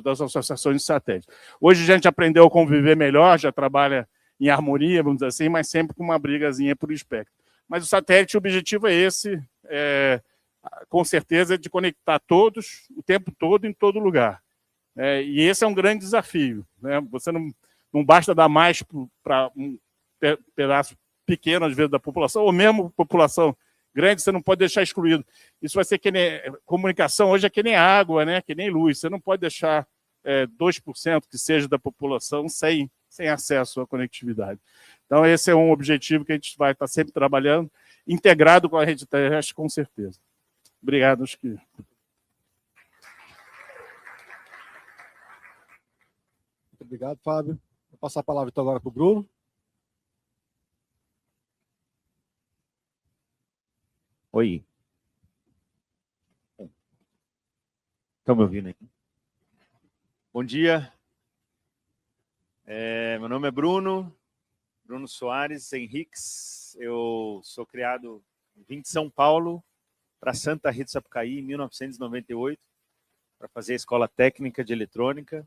das associações de satélite. Hoje a gente aprendeu a conviver melhor, já trabalha em harmonia, vamos dizer assim, mas sempre com uma brigazinha por espectro. Mas o satélite, o objetivo é esse, com certeza, de conectar todos, o tempo todo, em todo lugar. E esse é um grande desafio, né? Você não basta dar mais para um pedaço pequeno, às vezes, da população, ou mesmo população grande, você não pode deixar excluído. Isso vai ser que nem... Comunicação hoje é que nem água, né? Que nem luz. Você não pode deixar 2% que seja da população sem acesso à conectividade. Então, esse é um objetivo que a gente vai estar sempre trabalhando, integrado com a rede terrestre, com certeza. Obrigado, acho que... Muito obrigado, Fábio. Vou passar a palavra então agora para o Bruno. Oi. Estão me ouvindo aí? Bom dia. Meu nome é Bruno Soares Henriques. Eu sou criado, vim de São Paulo para Santa Rita do Sapucaí em 1998 para fazer a escola técnica de eletrônica.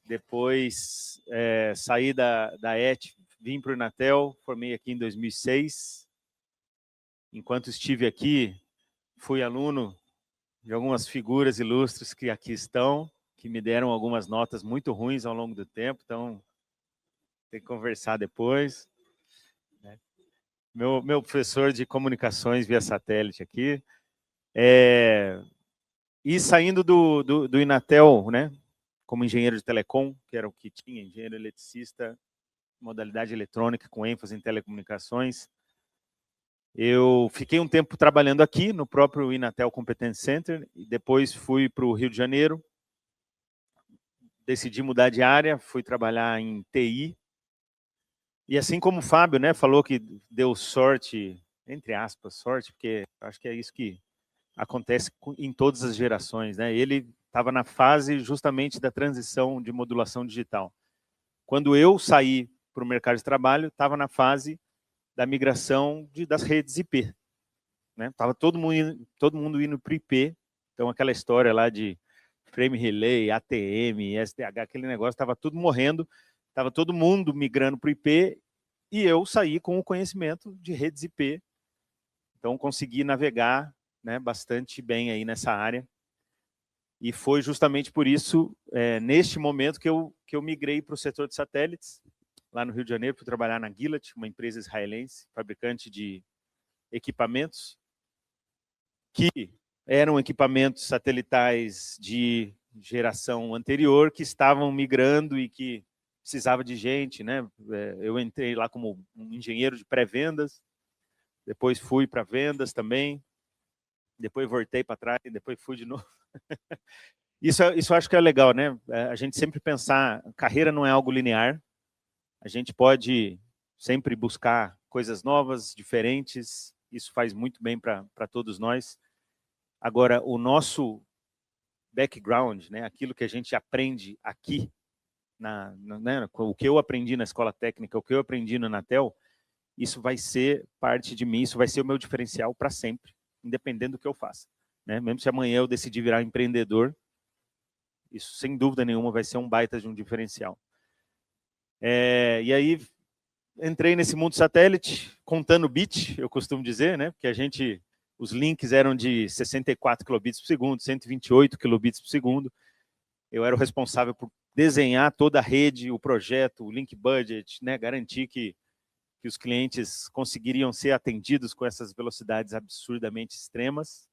Depois saí da ET, vim para o Inatel, formei aqui em 2006. Enquanto estive aqui, fui aluno de algumas figuras ilustres que aqui estão, que me deram algumas notas muito ruins ao longo do tempo, então tem que conversar depois. Meu professor de comunicações via satélite aqui. E saindo do Inatel, né, como engenheiro de telecom, que era o que tinha, engenheiro eletricista, modalidade eletrônica com ênfase em telecomunicações, eu fiquei um tempo trabalhando aqui no próprio Inatel Competence Center e depois fui para o Rio de Janeiro. Decidi mudar de área, fui trabalhar em TI. E assim como o Fábio, né, falou que deu sorte, entre aspas, sorte, porque acho que é isso que acontece em todas as gerações, né? Ele estava na fase justamente da transição de modulação digital. Quando eu saí para o mercado de trabalho, estava na fase da migração das redes IP. Né? Tava todo mundo indo para IP, então aquela história lá de frame relay, ATM, SDH, aquele negócio, estava tudo morrendo, estava todo mundo migrando para IP, e eu saí com o conhecimento de redes IP, então consegui navegar, né, bastante bem aí nessa área, e foi justamente por isso, neste momento, que eu migrei para o setor de satélites, lá no Rio de Janeiro, fui trabalhar na Gilat, uma empresa israelense, fabricante de equipamentos, que eram equipamentos satelitais de geração anterior, que estavam migrando e que precisava de gente, né? Eu entrei lá como um engenheiro de pré-vendas, depois fui para vendas também, depois voltei para trás, depois fui de novo. Isso eu acho que é legal, né? A gente sempre pensar, carreira não é algo linear, a gente pode sempre buscar coisas novas, diferentes, isso faz muito bem para todos nós. Agora, o nosso background, né, aquilo que a gente aprende aqui, né, o que eu aprendi na escola técnica, o que eu aprendi no Inatel, isso vai ser parte de mim, isso vai ser o meu diferencial para sempre, independente do que eu faça. Né? Mesmo se amanhã eu decidir virar empreendedor, isso sem dúvida nenhuma vai ser um baita de um diferencial. E aí, entrei nesse mundo satélite, contando bit, eu costumo dizer, né? Porque os links eram de 64 kilobits por segundo, 128 kilobits por segundo. Eu era o responsável por desenhar toda a rede, o projeto, o link budget, né? Garantir que os clientes conseguiriam ser atendidos com essas velocidades absurdamente extremas.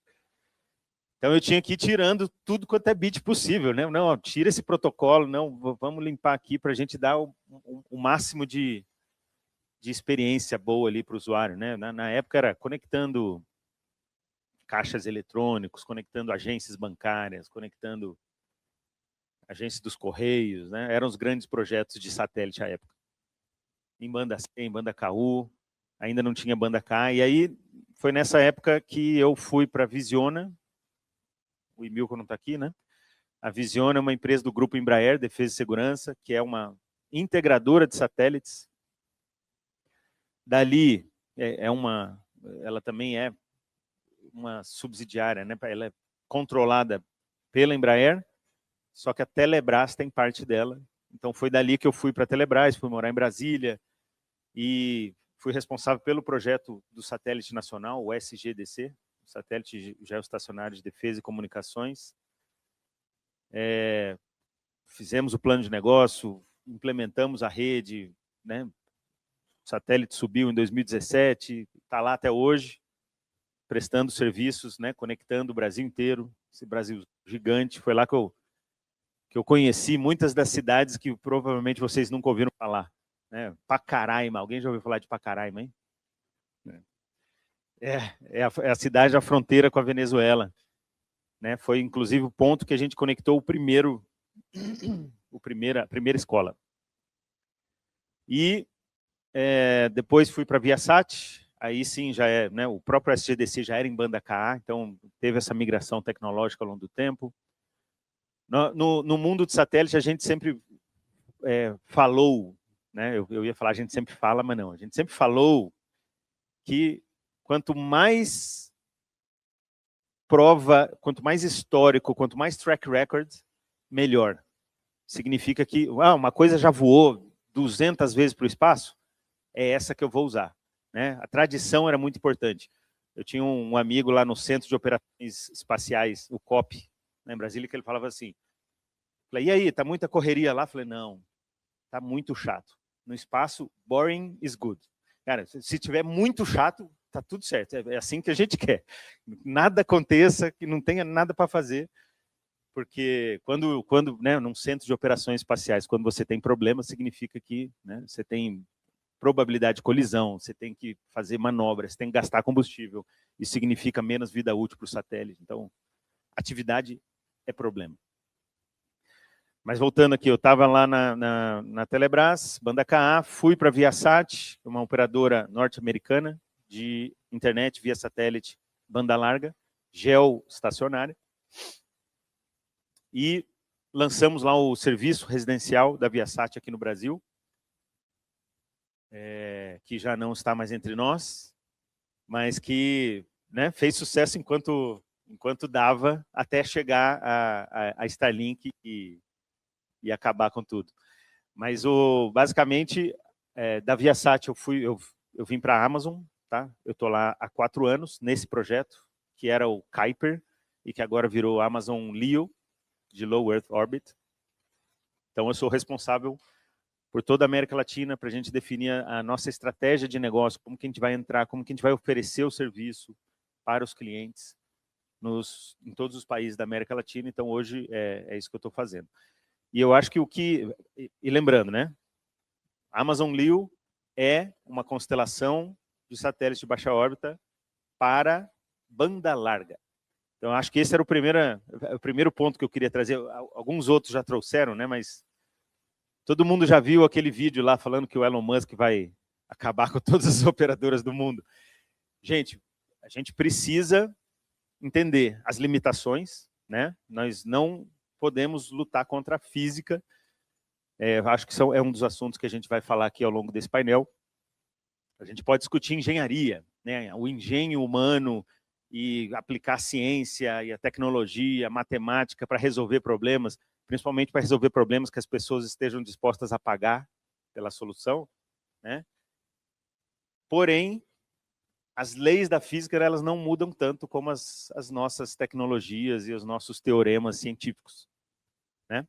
Então eu tinha que ir tirando tudo quanto é bit possível, né? Não, ó, tira esse protocolo, não, vamos limpar aqui para a gente dar o máximo de experiência boa ali para o usuário, né? Na época era conectando caixas eletrônicos, conectando agências bancárias, conectando agências dos Correios, né? Eram os grandes projetos de satélite à época. Em banda C, em banda KU, ainda não tinha banda K, e aí foi nessa época que eu fui para a Visiona. O Emilco não está aqui, né? A Visiona é uma empresa do Grupo Embraer, Defesa e Segurança, que é uma integradora de satélites. Dali, ela também é uma subsidiária, né? Ela é controlada pela Embraer, só que a Telebrás tem parte dela. Então foi dali que eu fui para a Telebrás, fui morar em Brasília e fui responsável pelo projeto do satélite nacional, o SGDC, Satélite Geoestacionário de Defesa e Comunicações. Fizemos o plano de negócio, implementamos a rede, né? O satélite subiu em 2017, está lá até hoje, prestando serviços, né? Conectando o Brasil inteiro, esse Brasil gigante. Foi lá que eu conheci muitas das cidades que provavelmente vocês nunca ouviram falar. Né? Pacaraima, alguém já ouviu falar de Pacaraima, hein? É a cidade da fronteira com a Venezuela. Né? Foi, inclusive, o ponto que a gente conectou a primeira escola. E depois fui para a Viasat, aí sim já né, o próprio SGDC já era em banda KA, então teve essa migração tecnológica ao longo do tempo. No mundo de satélite, a gente sempre falou, né, eu ia falar a gente sempre fala, mas não, a gente sempre falou que quanto mais prova, quanto mais histórico, quanto mais track record, melhor. Significa que uma coisa já voou 200 vezes para o espaço, é essa que eu vou usar. Né? A tradição era muito importante. Eu tinha um amigo lá no Centro de Operações Espaciais, o COP, né, em Brasília, que ele falava assim, falei, e aí, tá muita correria lá? Falei, não, tá muito chato. No espaço, boring is good. Cara, se tiver muito chato, tá tudo certo. É assim que a gente quer. Nada aconteça, que não tenha nada para fazer, porque quando né, num centro de operações espaciais, quando você tem problema, significa que né, você tem probabilidade de colisão, você tem que fazer manobras, você tem que gastar combustível. Isso significa menos vida útil para o satélite. Então, atividade é problema. Mas voltando aqui, eu estava lá na Telebrás, banda KA, fui para a Viasat, uma operadora norte-americana de internet via satélite, banda larga, geoestacionária, e lançamos lá o serviço residencial da Viasat aqui no Brasil, que já não está mais entre nós, mas que né, fez sucesso enquanto dava, até chegar a Starlink e acabar com tudo. Mas basicamente da Viasat eu vim para a Amazon, tá? Eu estou lá há 4 anos nesse projeto que era o Kuiper e que agora virou Amazon Leo de Low Earth Orbit. Então eu sou responsável por toda a América Latina para a gente definir a nossa estratégia de negócio, como que a gente vai entrar, como que a gente vai oferecer o serviço para os clientes em todos os países da América Latina. Então hoje é isso que eu estou fazendo. E eu acho que e lembrando, né? Amazon Leo é uma constelação de satélites de baixa órbita para banda larga. Então, acho que esse era o primeiro ponto que eu queria trazer. Alguns outros já trouxeram, né? Mas todo mundo já viu aquele vídeo lá falando que o Elon Musk vai acabar com todas as operadoras do mundo. Gente, a gente precisa entender as limitações, né? Nós não podemos lutar contra a física. Acho que é um dos assuntos que a gente vai falar aqui ao longo desse painel. A gente pode discutir engenharia, né? O engenho humano e aplicar a ciência e a tecnologia, a matemática para resolver problemas, principalmente para resolver problemas que as pessoas estejam dispostas a pagar pela solução, né? Porém, as leis da física elas não mudam tanto como as nossas tecnologias e os nossos teoremas científicos, né?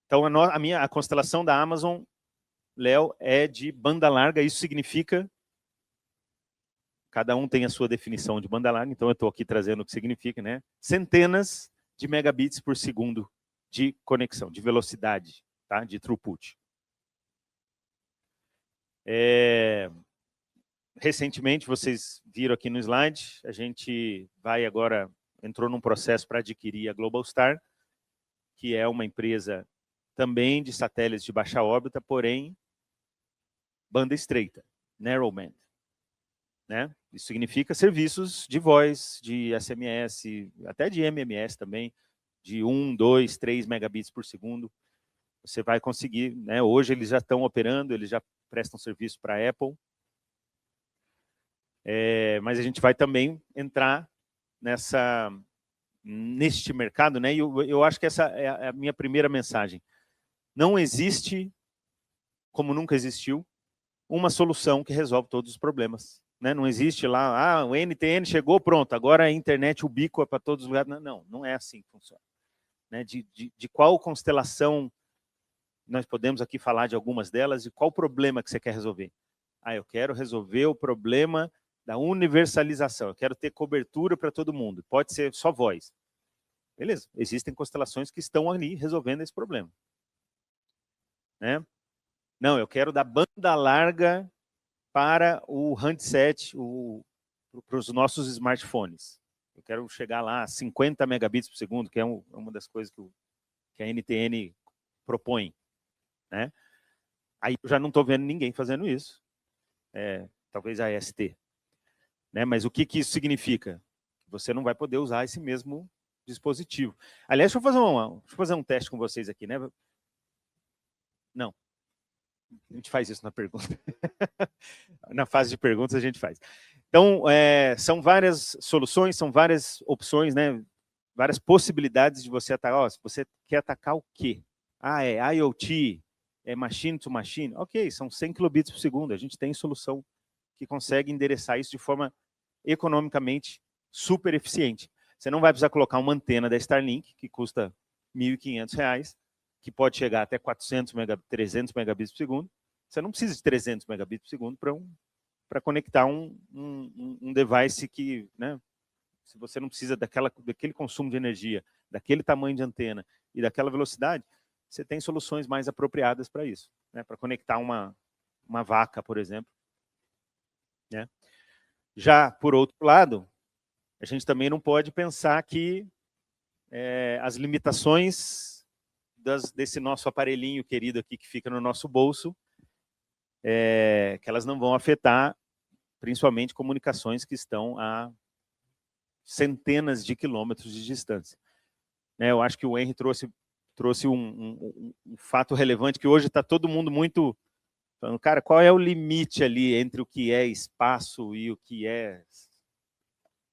Então a constelação da Amazon, Léo, é de banda larga. Isso significa, cada um tem a sua definição de banda larga, então eu estou aqui trazendo o que significa, né? Centenas de megabits por segundo de conexão, de velocidade, tá? De throughput. Recentemente, vocês viram aqui no slide, a gente entrou num processo para adquirir a Globalstar, que é uma empresa também de satélites de baixa órbita, porém banda estreita, narrowband, né? Isso significa serviços de voz, de SMS, até de MMS também, de 1, 2, 3 megabits por segundo. Você vai conseguir, né? Hoje eles já estão operando, eles já prestam serviço para a Apple. Mas a gente vai também entrar neste mercado, né? E eu acho que essa é a minha primeira mensagem. Não existe, como nunca existiu, uma solução que resolve todos os problemas, né? Não existe lá, o NTN chegou, pronto, agora a internet ubíqua para todos os lugares. Não é assim que funciona. Né? De qual constelação nós podemos aqui falar de algumas delas e qual problema que você quer resolver? Eu quero resolver o problema da universalização, eu quero ter cobertura para todo mundo, pode ser só voz. Beleza, existem constelações que estão ali resolvendo esse problema. Né? Não, eu quero dar banda larga para o handset, para os nossos smartphones. Eu quero chegar lá a 50 megabits por segundo, que é uma das coisas que a NTN propõe. Né? Aí eu já não estou vendo ninguém fazendo isso. Talvez a ST. Né? Mas o que isso significa? Você não vai poder usar esse mesmo dispositivo. Aliás, deixa eu fazer um teste com vocês aqui. Né? Não. A gente faz isso na pergunta. Na fase de perguntas a gente faz. Então, são várias soluções, são várias opções, né? Várias possibilidades de você atacar. Se você quer atacar o quê? É IoT, é machine to machine. Ok, são 100 kilobits por segundo. A gente tem solução que consegue endereçar isso de forma economicamente super eficiente. Você não vai precisar colocar uma antena da Starlink, que custa R$ 1.500, que pode chegar até 300 megabits por segundo. Você não precisa de 300 megabits por segundo para conectar um device que, né, se você não precisa daquele consumo de energia, daquele tamanho de antena e daquela velocidade, você tem soluções mais apropriadas para isso, né, para conectar uma vaca, por exemplo. Né? Já, por outro lado, a gente também não pode pensar que as limitações desse nosso aparelhinho querido aqui que fica no nosso bolso, que elas não vão afetar principalmente comunicações que estão a centenas de quilômetros de distância. Eu acho que o Henry trouxe um fato relevante, que hoje está todo mundo muito falando, cara, qual é o limite ali entre o que é espaço e o que é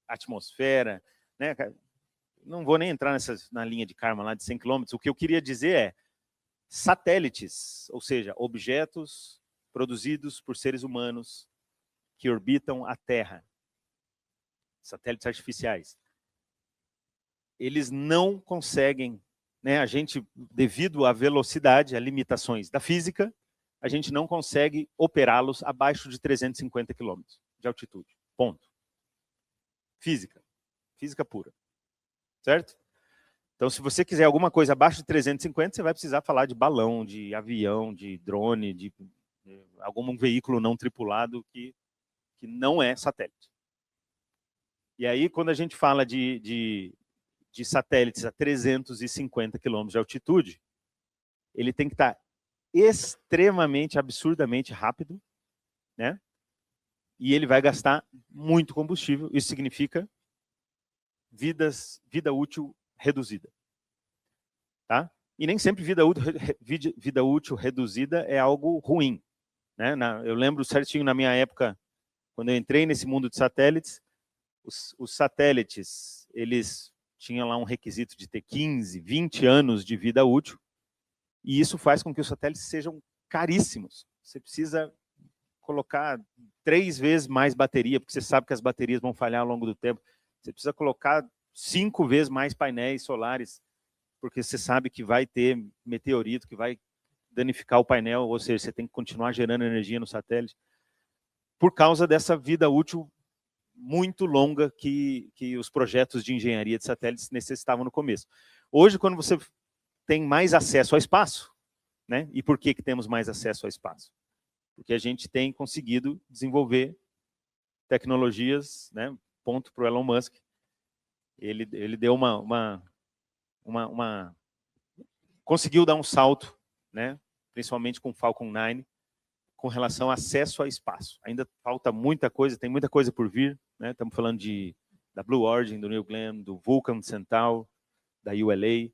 atmosfera? Né? Não vou nem entrar na linha de Karman lá de 100 km. O que eu queria dizer é satélites, ou seja, objetos produzidos por seres humanos que orbitam a Terra, satélites artificiais, eles não conseguem, né, a gente, devido à velocidade, a limitações da física, a gente não consegue operá-los abaixo de 350 km de altitude. Ponto. Física pura. Certo? Então, se você quiser alguma coisa abaixo de 350, você vai precisar falar de balão, de avião, de drone, de algum veículo não tripulado que não é satélite. E aí, quando a gente fala de satélites a 350 km de altitude, ele tem que estar extremamente, absurdamente rápido, né? E ele vai gastar muito combustível. Isso significa vida útil reduzida. Tá? E nem sempre vida útil reduzida é algo ruim. Né? Eu lembro certinho na minha época, quando eu entrei nesse mundo de satélites, os satélites, eles tinham lá um requisito de ter 15, 20 anos de vida útil, e isso faz com que os satélites sejam caríssimos. Você precisa colocar 3 vezes mais bateria, porque você sabe que as baterias vão falhar ao longo do tempo. Você precisa colocar 5 vezes mais painéis solares, porque você sabe que vai ter meteorito, que vai danificar o painel, ou seja, você tem que continuar gerando energia no satélite, por causa dessa vida útil muito longa que os projetos de engenharia de satélites necessitavam no começo. Hoje, quando você tem mais acesso ao espaço, né? E por que temos mais acesso ao espaço? Porque a gente tem conseguido desenvolver tecnologias, né? Ponto para o Elon Musk. Ele deu conseguiu dar um salto, né? Principalmente com o Falcon 9, com relação ao acesso ao espaço. Ainda falta muita coisa, tem muita coisa por vir, né? Estamos falando da Blue Origin, do New Glenn, do Vulcan Centaur, da ULA,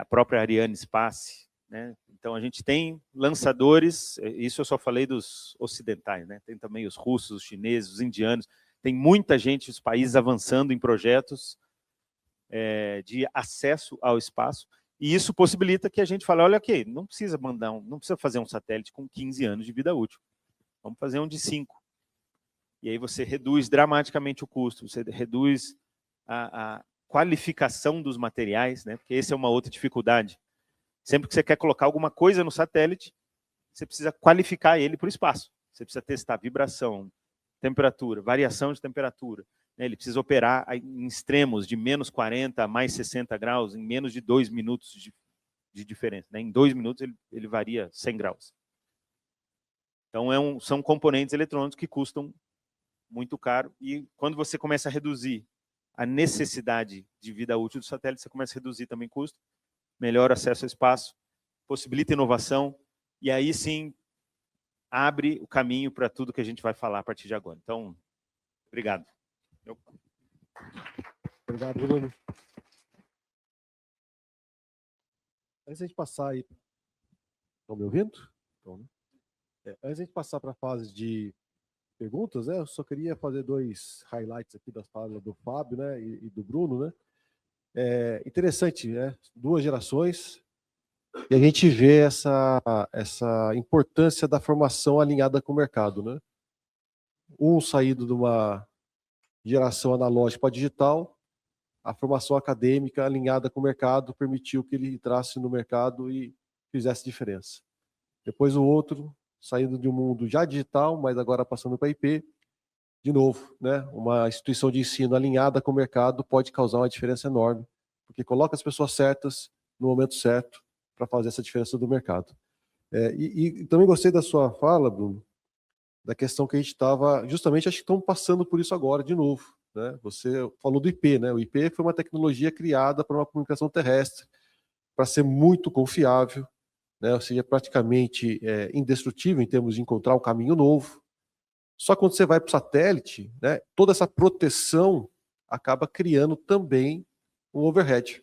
a própria Ariane Space, né? Então a gente tem lançadores, isso eu só falei dos ocidentais, né? Tem também os russos, os chineses, os indianos, tem muita gente, os países avançando em projetos de acesso ao espaço, e isso possibilita que a gente fale, olha aqui, não precisa fazer um satélite com 15 anos de vida útil, vamos fazer um de 5. E aí você reduz dramaticamente o custo, você reduz a qualificação dos materiais, né? Porque essa é uma outra dificuldade. Sempre que você quer colocar alguma coisa no satélite, você precisa qualificar ele para o espaço. Você precisa testar vibração, temperatura, variação de temperatura. Ele precisa operar em extremos de menos 40 a mais 60 graus em menos de 2 minutos de diferença. Em 2 minutos ele varia 100 graus. Então são componentes eletrônicos que custam muito caro, e quando você começa a reduzir a necessidade de vida útil do satélite, você começa a reduzir também custo, melhor acesso ao espaço, possibilita inovação, e aí sim abre o caminho para tudo que a gente vai falar a partir de agora. Então, obrigado. Obrigado, Bruno. Antes de a gente passar aí... Estão me ouvindo? Então, né? Antes de a gente passar para a fase de perguntas, né, eu só queria fazer 2 highlights aqui das falas do Fábio, né, e do Bruno, né? Interessante, né? 2 gerações, e a gente vê essa importância da formação alinhada com o mercado, né? Um saído de uma geração analógica para digital, a formação acadêmica alinhada com o mercado permitiu que ele entrasse no mercado e fizesse diferença. Depois o outro, saindo de um mundo já digital, mas agora passando para IP, de novo, né? Uma instituição de ensino alinhada com o mercado pode causar uma diferença enorme, porque coloca as pessoas certas no momento certo para fazer essa diferença do mercado. E também gostei da sua fala, Bruno, da questão que a gente estava, justamente, acho que estamos passando por isso agora de novo, né? Você falou do IP, né? O IP foi uma tecnologia criada para uma comunicação terrestre, para ser muito confiável, né? Ou seja, praticamente indestrutível em termos de encontrar um caminho novo. Só que quando você vai para o satélite, né, toda essa proteção acaba criando também um overhead,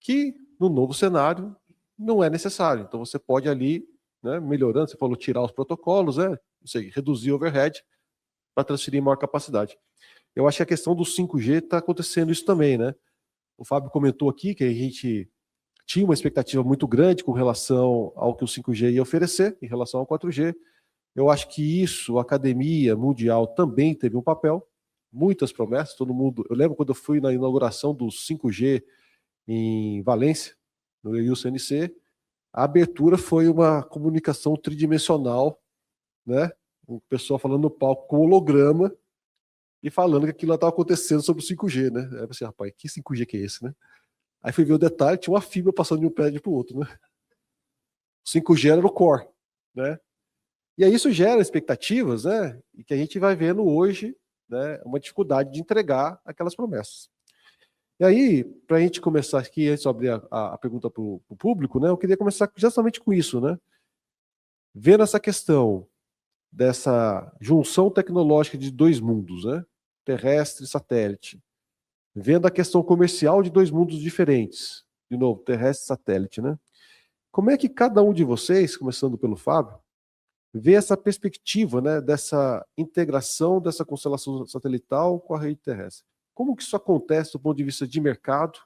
que no novo cenário não é necessário. Então você pode ali, né, melhorando, você falou tirar os protocolos, né, reduzir o overhead para transferir maior capacidade. Eu acho que a questão do 5G está acontecendo isso também, né? O Fábio comentou aqui que a gente tinha uma expectativa muito grande com relação ao que o 5G ia oferecer em relação ao 4G. Eu acho que isso, a academia mundial também teve um papel, muitas promessas, todo mundo... Eu lembro quando eu fui na inauguração do 5G em Valência, no IUCNC, a abertura foi uma comunicação tridimensional, né? O pessoal falando no palco com holograma e falando que aquilo estava acontecendo sobre o 5G, né? Aí eu pensei, rapaz, que 5G que é esse, né? Aí fui ver o detalhe, tinha uma fibra passando de um prédio para o outro, né? O 5G era o core, né? E aí isso gera expectativas, né? E que a gente vai vendo hoje, né, uma dificuldade de entregar aquelas promessas. E aí, para a gente começar aqui, antes de abrir a pergunta para o público, né, eu queria começar justamente com isso, né? Vendo essa questão dessa junção tecnológica de 2 mundos, né? Terrestre e satélite. Vendo a questão comercial de 2 mundos diferentes. De novo, terrestre e satélite, né? Como é que cada um de vocês, começando pelo Fábio, vê essa perspectiva, né, dessa integração dessa constelação satelital com a rede terrestre? Como que isso acontece do ponto de vista de mercado?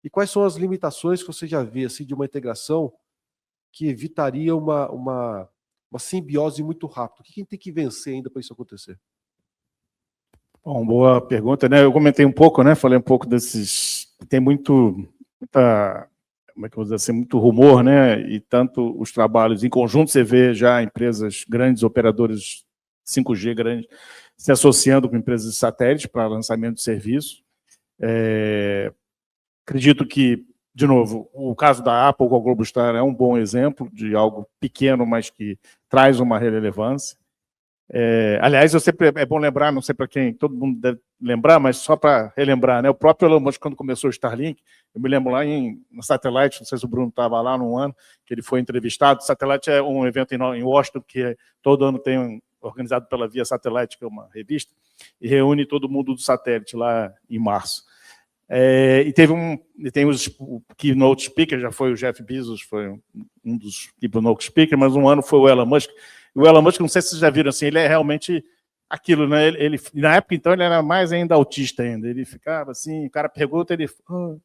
E quais são as limitações que você já vê assim, de uma integração que evitaria uma simbiose muito rápida? O que a gente tem que vencer ainda para isso acontecer? Bom, boa pergunta, né? Eu comentei um pouco, né? Falei um pouco desses... Tem muita... Como é que eu vou dizer assim? Muito rumor, né? E tanto os trabalhos em conjunto, você vê já empresas, grandes operadores 5G grandes se associando com empresas de satélite para lançamento de serviços. Acredito que, de novo, o caso da Apple com a Globostar é um bom exemplo de algo pequeno, mas que traz uma relevância. Aliás, é bom lembrar, não sei para quem, todo mundo deve lembrar, mas só para relembrar, né? O próprio Elon Musk, quando começou o Starlink, eu me lembro lá no Satellite, não sei se o Bruno estava lá num ano, que ele foi entrevistado. O Satellite é um evento em Washington, que todo ano tem organizado pela Via Satellite, que é uma revista, e reúne todo mundo do satélite lá em março. E tem o keynote speaker, já foi o Jeff Bezos, foi um dos keynote speakers, mas um ano foi o Elon Musk. O Elon Musk, não sei se vocês já viram, assim, ele é realmente aquilo, né? Ele, na época, então, ele era mais ainda autista ainda. Ele ficava assim, o cara pergunta, ele...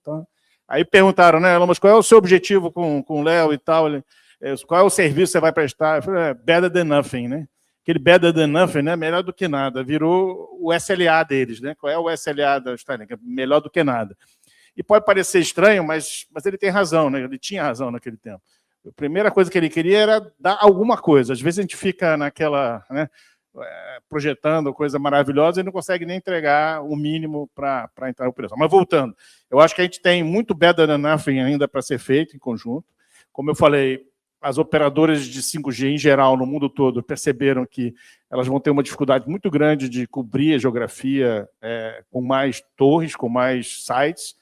tá. Aí perguntaram, né, Elon Musk, qual é o seu objetivo com o Léo e tal? Qual é o serviço que você vai prestar? Eu falei, better than nothing, né? Aquele better than nothing, né? Melhor do que nada. Virou o SLA deles, né? Qual é o SLA da Starlink? Melhor do que nada. E pode parecer estranho, mas ele tem razão, né? Ele tinha razão naquele tempo. A primeira coisa que ele queria era dar alguma coisa. Às vezes a gente fica naquela, né, projetando coisa maravilhosa e não consegue nem entregar o mínimo para entrar em operação. Mas voltando, eu acho que a gente tem muito better than nothing ainda para ser feito em conjunto. Como eu falei, as operadoras de 5G em geral no mundo todo perceberam que elas vão ter uma dificuldade muito grande de cobrir a geografia com mais torres, com mais sites.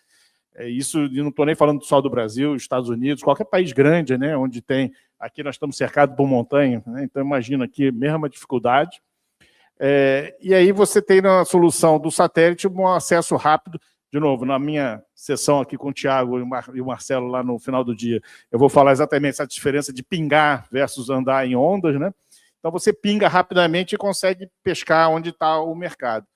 Isso, e não estou nem falando só do Brasil, Estados Unidos, qualquer país grande, né, onde tem... Aqui nós estamos cercados por montanha, né, então imagina aqui a mesma dificuldade. E aí você tem na solução do satélite um acesso rápido. De novo, na minha sessão aqui com o Thiago e o Marcelo lá no final do dia, eu vou falar exatamente essa diferença de pingar versus andar em ondas, né? Então você pinga rapidamente e consegue pescar onde está o mercado.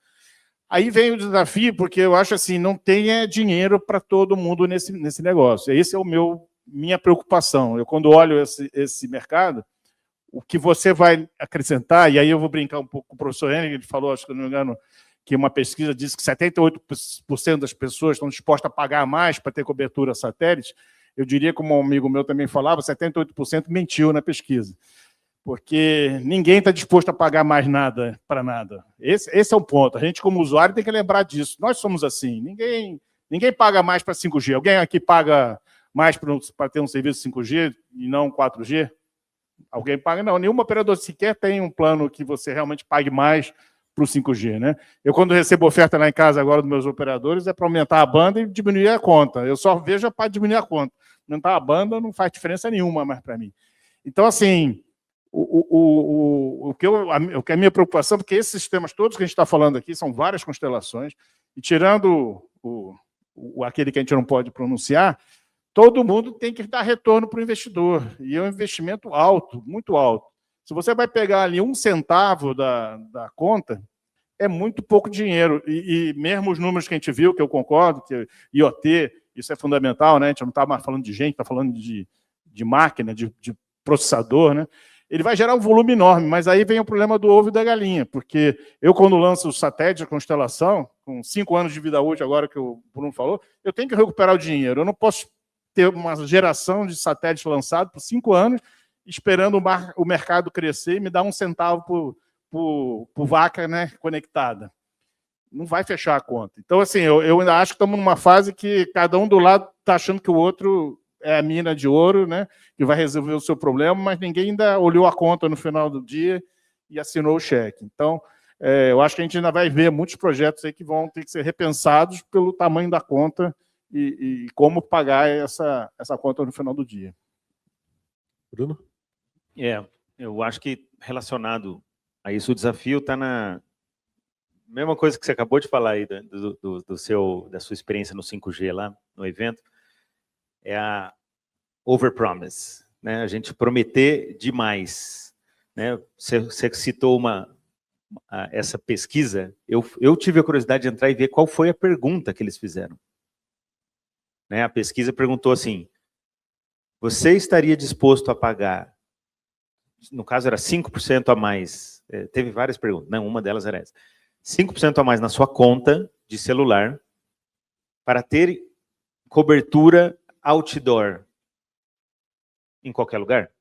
Aí vem o desafio, porque eu acho assim, não tem dinheiro para todo mundo nesse negócio. Esse é minha preocupação. Eu, quando olho esse mercado, o que você vai acrescentar, e aí eu vou brincar um pouco com o professor Henrique, ele falou, acho que não me engano, que uma pesquisa diz que 78% das pessoas estão dispostas a pagar mais para ter cobertura satélite. Eu diria, como um amigo meu também falava, 78% mentiu na pesquisa. Porque ninguém está disposto a pagar mais nada para nada. Esse é o ponto. A gente, como usuário, tem que lembrar disso. Nós somos assim. Ninguém paga mais para 5G. Alguém aqui paga mais para ter um serviço 5G e não 4G? Alguém paga? Não, nenhum operador sequer tem um plano que você realmente pague mais para o 5G, né? Eu, quando recebo oferta lá em casa agora dos meus operadores, é para aumentar a banda e diminuir a conta. Eu só vejo para diminuir a conta. Aumentar a banda não faz diferença nenhuma mais para mim. Então, assim, o que é a minha preocupação, porque esses sistemas todos que a gente está falando aqui são várias constelações, e tirando aquele que a gente não pode pronunciar, todo mundo tem que dar retorno para o investidor, e é um investimento alto, muito alto. Se você vai pegar ali 1 centavo da conta, é muito pouco dinheiro, e mesmo os números que a gente viu, que eu concordo, que IoT, isso é fundamental, né? A gente não está mais falando de gente, está falando de máquina, de processador, né? Ele vai gerar um volume enorme, mas aí vem o problema do ovo e da galinha, porque eu, quando lanço o satélite, a constelação, com 5 anos de vida útil, agora que o Bruno falou, eu tenho que recuperar o dinheiro. Eu não posso ter uma geração de satélite lançado por 5 anos, esperando o mercado crescer e me dar 1 centavo por vaca, né, conectada. Não vai fechar a conta. Então, assim, eu ainda acho que estamos numa fase que cada um do lado está achando que o outro é a mina de ouro, né, que vai resolver o seu problema, mas ninguém ainda olhou a conta no final do dia e assinou o cheque. Então, eu acho que a gente ainda vai ver muitos projetos aí que vão ter que ser repensados pelo tamanho da conta e como pagar essa conta no final do dia. Bruno? Eu acho que relacionado a isso, o desafio está na mesma coisa que você acabou de falar aí da sua experiência no 5G lá no evento, é a overpromise, né? A gente prometer demais, né? Você citou essa pesquisa, eu tive a curiosidade de entrar e ver qual foi a pergunta que eles fizeram. Né? A pesquisa perguntou assim: você estaria disposto a pagar, no caso era 5% a mais, teve várias perguntas, não, uma delas era essa, 5% a mais na sua conta de celular para ter cobertura outdoor em qualquer lugar?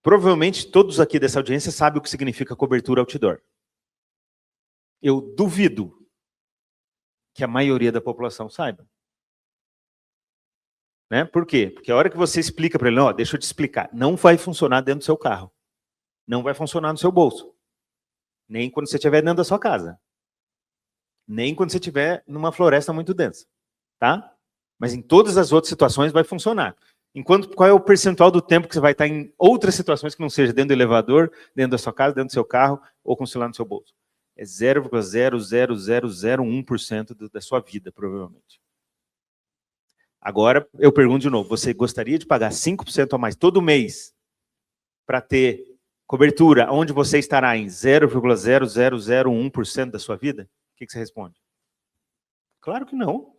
Provavelmente todos aqui dessa audiência sabem o que significa cobertura outdoor. Eu duvido que a maioria da população saiba. Né? Por quê? Porque a hora que você explica para ele, ó, deixa eu te explicar, não vai funcionar dentro do seu carro. Não vai funcionar no seu bolso. Nem quando você estiver dentro da sua casa. Nem quando você estiver numa floresta muito densa. Tá? Mas em todas as outras situações vai funcionar. Enquanto, qual é o percentual do tempo que você vai estar em outras situações que não seja dentro do elevador, dentro da sua casa, dentro do seu carro ou com o celular no seu bolso? É 0,00001% da sua vida, provavelmente. Agora, eu pergunto de novo, você gostaria de pagar 5% a mais todo mês para ter cobertura onde você estará em 0,0001% da sua vida? O que você responde? Claro que não.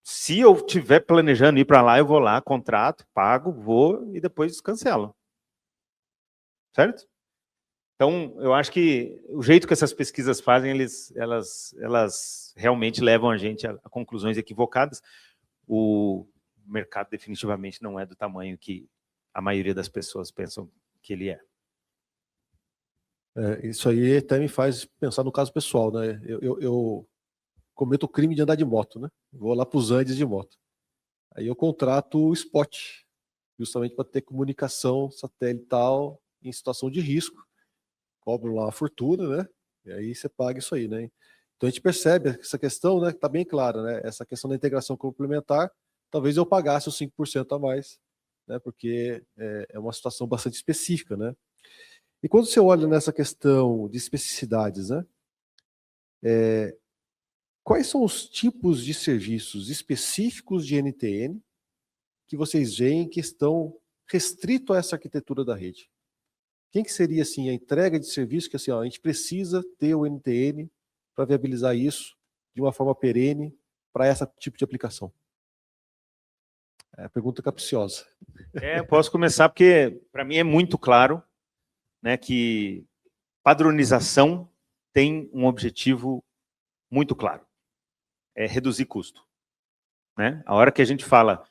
Se eu estiver planejando ir para lá, eu vou lá, contrato, pago, vou e depois cancelo. Certo? Então, eu acho que o jeito que essas pesquisas fazem, elas realmente levam a gente a conclusões equivocadas. O mercado definitivamente não é do tamanho que a maioria das pessoas pensam que ele é. Isso aí até me faz pensar no caso pessoal, né? Eu cometo o crime de andar de moto, né? Vou lá para os Andes de moto. Aí eu contrato o Spot, justamente para ter comunicação satelital em situação de risco. Cobro lá uma fortuna, né? E aí você paga isso aí, né? Então a gente percebe essa questão, né? Está bem clara, né? Essa questão da integração complementar, talvez eu pagasse os 5% a mais, né? Porque é uma situação bastante específica, né? E quando você olha nessa questão de especificidades, né? Quais são os tipos de serviços específicos de NTN que vocês veem que estão restritos a essa arquitetura da rede? Quem que seria assim a entrega de serviço que assim, ó, a gente precisa ter o NTN para viabilizar isso de uma forma perene para esse tipo de aplicação? É a pergunta capciosa. Eu posso começar porque para mim é muito claro, né, que padronização tem um objetivo muito claro. É reduzir custo. Né? A hora que a gente fala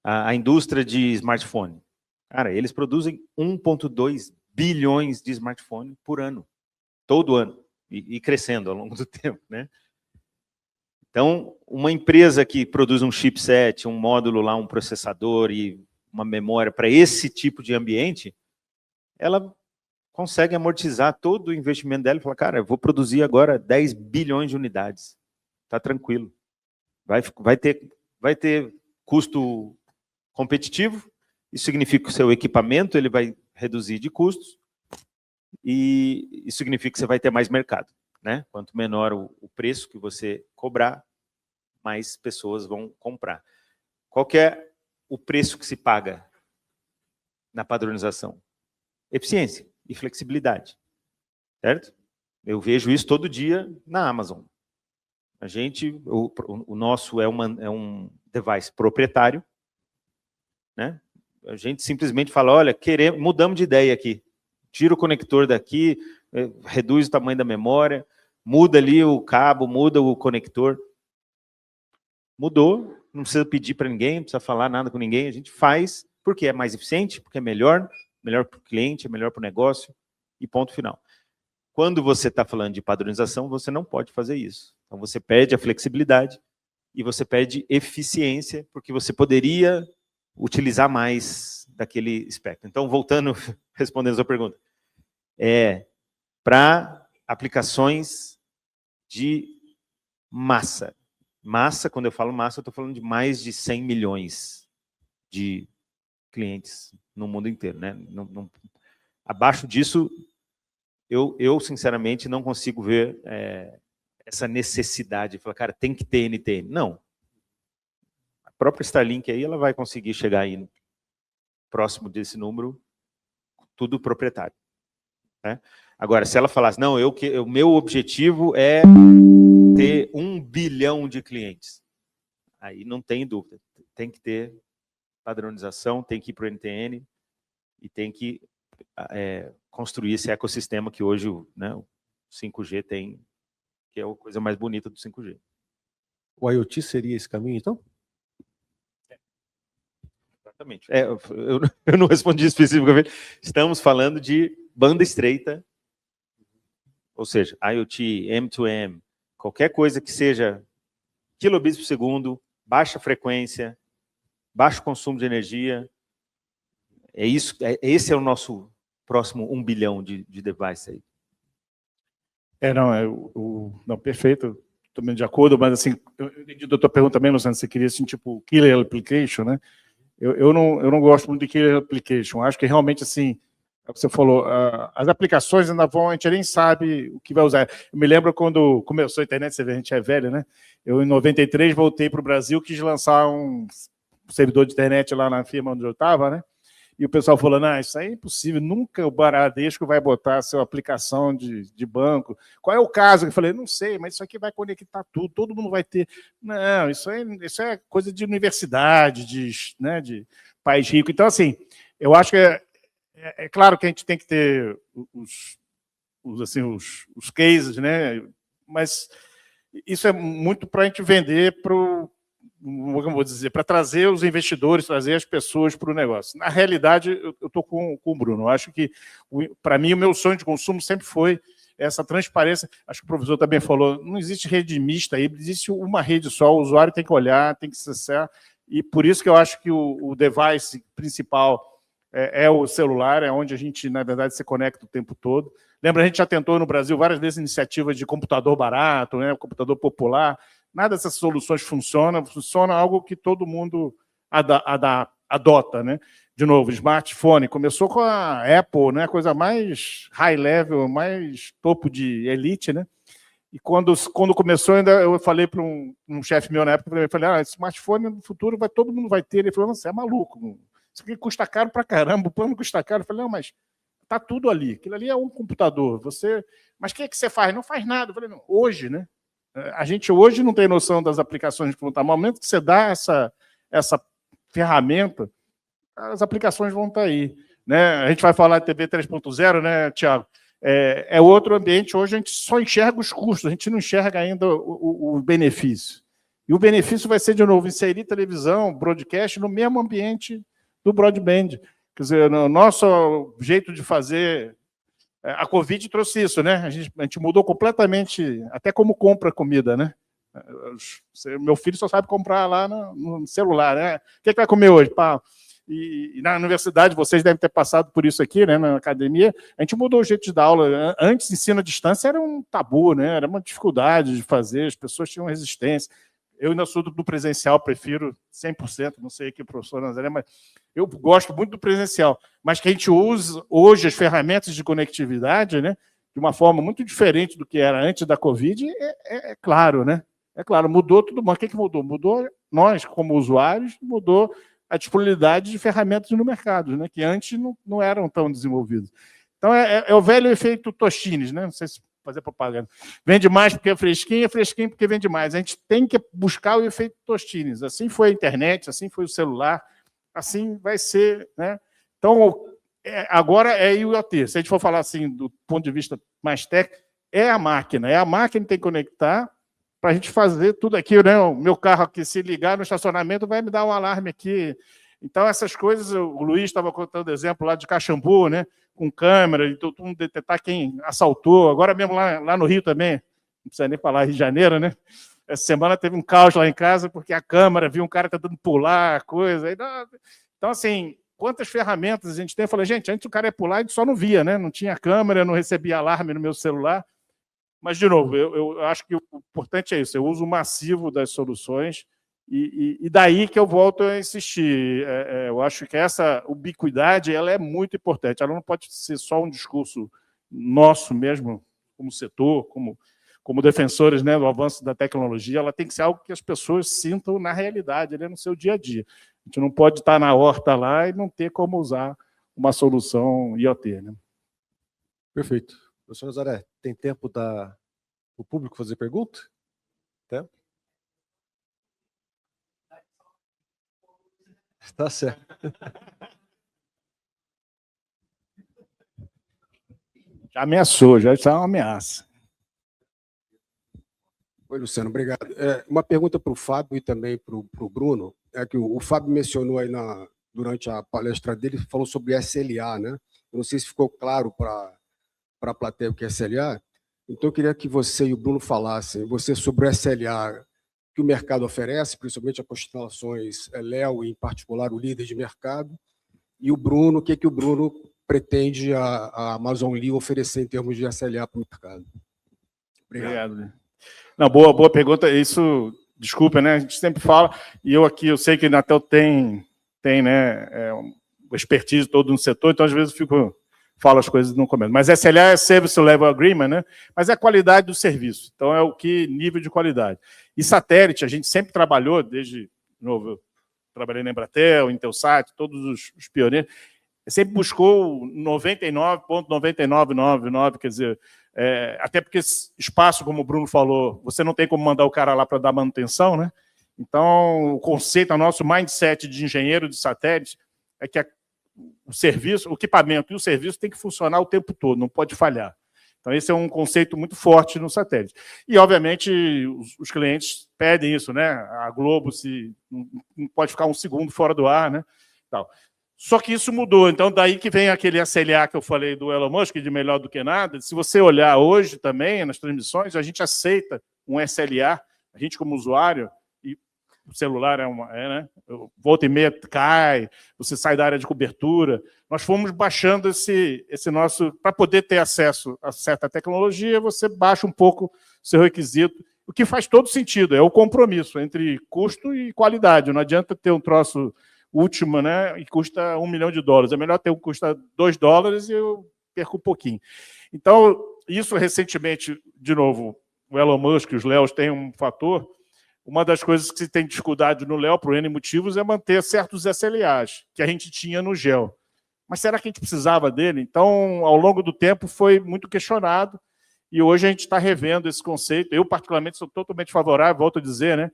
a indústria de smartphone, cara, eles produzem 1,2 bilhões de smartphone por ano, todo ano, e crescendo ao longo do tempo. Né? Então, uma empresa que produz um chipset, um módulo lá, um processador e uma memória para esse tipo de ambiente, ela consegue amortizar todo o investimento dela e falar, cara, eu vou produzir agora 10 bilhões de unidades. Tá tranquilo. Vai ter custo competitivo, isso significa que o seu equipamento ele vai reduzir de custos e isso significa que você vai ter mais mercado. Né? Quanto menor o preço que você cobrar, mais pessoas vão comprar. Qual que é o preço que se paga na padronização? Eficiência e flexibilidade. Certo? Eu vejo isso todo dia na Amazon. A gente, o nosso é um device proprietário, né? A gente simplesmente fala, olha, mudamos de ideia aqui. Tira o conector daqui, reduz o tamanho da memória, muda ali o cabo, muda o conector. Mudou, não precisa pedir para ninguém, não precisa falar nada com ninguém, a gente faz porque é mais eficiente, porque é melhor para o cliente, é melhor para o negócio, e ponto final. Quando você está falando de padronização, você não pode fazer isso. Então você perde a flexibilidade e você perde eficiência, porque você poderia utilizar mais daquele espectro. Então, voltando, respondendo a sua pergunta, para aplicações de massa. Massa, quando eu falo massa, eu estou falando de mais de 100 milhões de clientes no mundo inteiro. Né? Abaixo disso, eu sinceramente não consigo ver essa necessidade de falar, cara, tem que ter NTN. Não. A própria Starlink aí, ela vai conseguir chegar aí próximo desse número, tudo proprietário. Né? Agora, se ela falasse, não, o meu objetivo é ter 1 bilhão de clientes. Aí não tem dúvida. Tem que ter padronização, tem que ir para o NTN e tem que construir esse ecossistema que hoje né, o 5G tem, que é a coisa mais bonita do 5G. O IoT seria esse caminho, então? Exatamente. Eu não respondi especificamente. Estamos falando de banda estreita, ou seja, IoT, M2M, qualquer coisa que seja kilobits por segundo, baixa frequência, baixo consumo de energia. Esse é o nosso próximo 1 bilhão de devices aí. Não, perfeito, também de acordo, mas assim, eu entendi da tua pergunta também, Luciano, você queria assim, tipo, killer application, né? Eu não gosto muito de killer application, acho que realmente, assim, é o que você falou, as aplicações ainda vão, a gente nem sabe o que vai usar. Eu me lembro quando começou a internet, você vê, a gente é velho, né? Eu, em 93, voltei para o Brasil, quis lançar um servidor de internet lá na firma onde eu estava, né? E o pessoal falou, não, isso aí é impossível, nunca o Bradesco vai botar a sua aplicação de banco. Qual é o caso? Eu falei, não sei, mas isso aqui vai conectar tudo, todo mundo vai ter. Não, isso é coisa de universidade, de país rico. Então, assim, eu acho que é claro que a gente tem que ter os cases, né? Mas isso é muito para a gente vender para o, como eu vou dizer, para trazer os investidores, trazer as pessoas para o negócio. Na realidade, eu estou com o Bruno. Eu acho que, para mim, o meu sonho de consumo sempre foi essa transparência. Acho que o professor também falou, não existe rede mista, existe uma rede só, o usuário tem que olhar, tem que acessar, e por isso que eu acho que o device principal é o celular, é onde a gente, na verdade, se conecta o tempo todo. Lembra, a gente já tentou no Brasil várias vezes iniciativas de computador barato, né, computador popular. Nada dessas soluções funciona algo que todo mundo adota, né? De novo, smartphone, começou com a Apple, né? A coisa mais high level, mais topo de elite, né? E quando começou, ainda eu falei para um chefe meu na época, eu falei, smartphone no futuro todo mundo vai ter. Ele falou, você é maluco, isso aqui custa caro pra caramba, o plano custa caro. Eu falei, não, mas tá tudo ali, aquilo ali é um computador. Mas o que você faz? Não faz nada. Eu falei, não, hoje, né? A gente hoje não tem noção das aplicações que vão estar. No momento que você dá essa ferramenta, as aplicações vão estar aí. Né? A gente vai falar de TV 3.0, né, Thiago? É outro ambiente. Hoje a gente só enxerga os custos, a gente não enxerga ainda o benefício. E o benefício vai ser, de novo, inserir televisão, broadcast, no mesmo ambiente do broadband. Quer dizer, no nosso jeito de fazer... A Covid trouxe isso, né? A gente mudou completamente, até como compra comida, né? Meu filho só sabe comprar lá no celular, né? O que vai comer hoje? Pá. E na universidade, vocês devem ter passado por isso aqui, né? Na academia, a gente mudou o jeito de dar aula. Antes, ensino à distância era um tabu, né? Era uma dificuldade de fazer, as pessoas tinham resistência. Eu ainda sou do presencial, prefiro 100%, não sei aqui o professor Nazaré, mas eu gosto muito do presencial, mas que a gente usa hoje as ferramentas de conectividade, né, de uma forma muito diferente do que era antes da Covid, é claro, né? É claro, mudou tudo, mas o que mudou? Mudou nós, como usuários, mudou a disponibilidade de ferramentas no mercado, né, que antes não eram tão desenvolvidas. Então, é o velho efeito Tostines, né? Não sei se fazer propaganda. Vende mais porque é fresquinho porque vende mais. A gente tem que buscar o efeito Tostines. Assim foi a internet, assim foi o celular, assim vai ser, né? Então, agora é IoT. Se a gente for falar assim, do ponto de vista mais técnico, é a máquina que tem que conectar para a gente fazer tudo aqui, né? O meu carro aqui, se ligar no estacionamento, vai me dar um alarme aqui. Então, essas coisas, o Luiz estava contando exemplo lá de Caxambu, né? Com câmera, e todo mundo detectar quem assaltou. Agora mesmo lá no Rio também, não precisa nem falar Rio de Janeiro, né? Essa semana teve um caos lá em casa, porque a câmera viu um cara tentando pular, coisa. Então, assim, quantas ferramentas a gente tem? Eu falei, gente, antes o cara ia pular, a gente só não via, né? Não tinha câmera, não recebia alarme no meu celular. Mas, de novo, eu acho que o importante é isso, eu uso massivo das soluções, e daí que eu volto a insistir. Eu acho que essa ubiquidade ela é muito importante. Ela não pode ser só um discurso nosso mesmo, como setor, como defensores, né, do avanço da tecnologia. Ela tem que ser algo que as pessoas sintam na realidade, né, no seu dia a dia. A gente não pode estar na horta lá e não ter como usar uma solução IoT. Né? Perfeito. Professor Nazaré, tem tempo para o público fazer pergunta? Tempo? Tá certo. Já ameaçou, já está uma ameaça. Oi, Luciano, obrigado. Uma pergunta para o Fábio e também para o Bruno. É que o Fábio mencionou aí durante a palestra dele, falou sobre SLA, né? Eu não sei se ficou claro para a plateia o que é SLA. Então, eu queria que você e o Bruno falassem, você sobre o SLA que o mercado oferece, principalmente as constelações Léo, em particular o líder de mercado, e o Bruno, o que o Bruno pretende a Amazon Leo oferecer em termos de SLA para o mercado. Obrigado. Não, boa pergunta. Isso, desculpa, né? A gente sempre fala, e eu aqui, eu sei que a Inatel tem né, o expertise todo no setor, então às vezes eu falo as coisas e não comento. Mas SLA é Service Level Agreement, né? Mas é a qualidade do serviço. Então é o que nível de qualidade. E satélite, a gente sempre trabalhou, desde, de novo, eu trabalhei na Embratel, Intelsat, todos os pioneiros, sempre buscou 99,9999, quer dizer, até porque espaço, como o Bruno falou, você não tem como mandar o cara lá para dar manutenção, né? Então, o conceito, o nosso mindset de engenheiro de satélite é que o serviço, o equipamento e o serviço tem que funcionar o tempo todo, não pode falhar. Então, esse é um conceito muito forte no satélite. E, obviamente, os clientes pedem isso, né? A Globo não pode ficar um segundo fora do ar, né? Tal. Só que isso mudou. Então, daí que vem aquele SLA que eu falei do Elon Musk, de melhor do que nada. Se você olhar hoje também, nas transmissões, a gente aceita um SLA, a gente como usuário, e o celular né? Volta e meia cai, você sai da área de cobertura. Nós fomos baixando esse nosso... Para poder ter acesso a certa tecnologia, você baixa um pouco o seu requisito, o que faz todo sentido, é o compromisso entre custo e qualidade. Não adianta ter um troço última, né, e custa $1 milhão. É melhor ter um que custa $2 e eu perco um pouquinho. Então, isso recentemente, de novo, o Elon Musk, os Léos têm um fator. Uma das coisas que se tem dificuldade no Léo, por N motivos, é manter certos SLAs que a gente tinha no GEL. Mas será que a gente precisava dele? Então, ao longo do tempo, foi muito questionado, e hoje a gente está revendo esse conceito. Eu, particularmente, sou totalmente favorável, volto a dizer, né?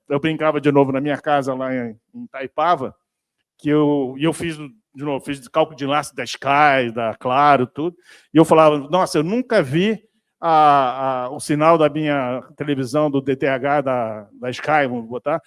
Eu brincava de novo na minha casa lá em Itaipava, que eu fiz, de novo, fiz cálculo de enlace da Sky, da Claro, tudo, e eu falava, nossa, eu nunca vi o sinal da minha televisão, do DTH da Sky, vamos botar,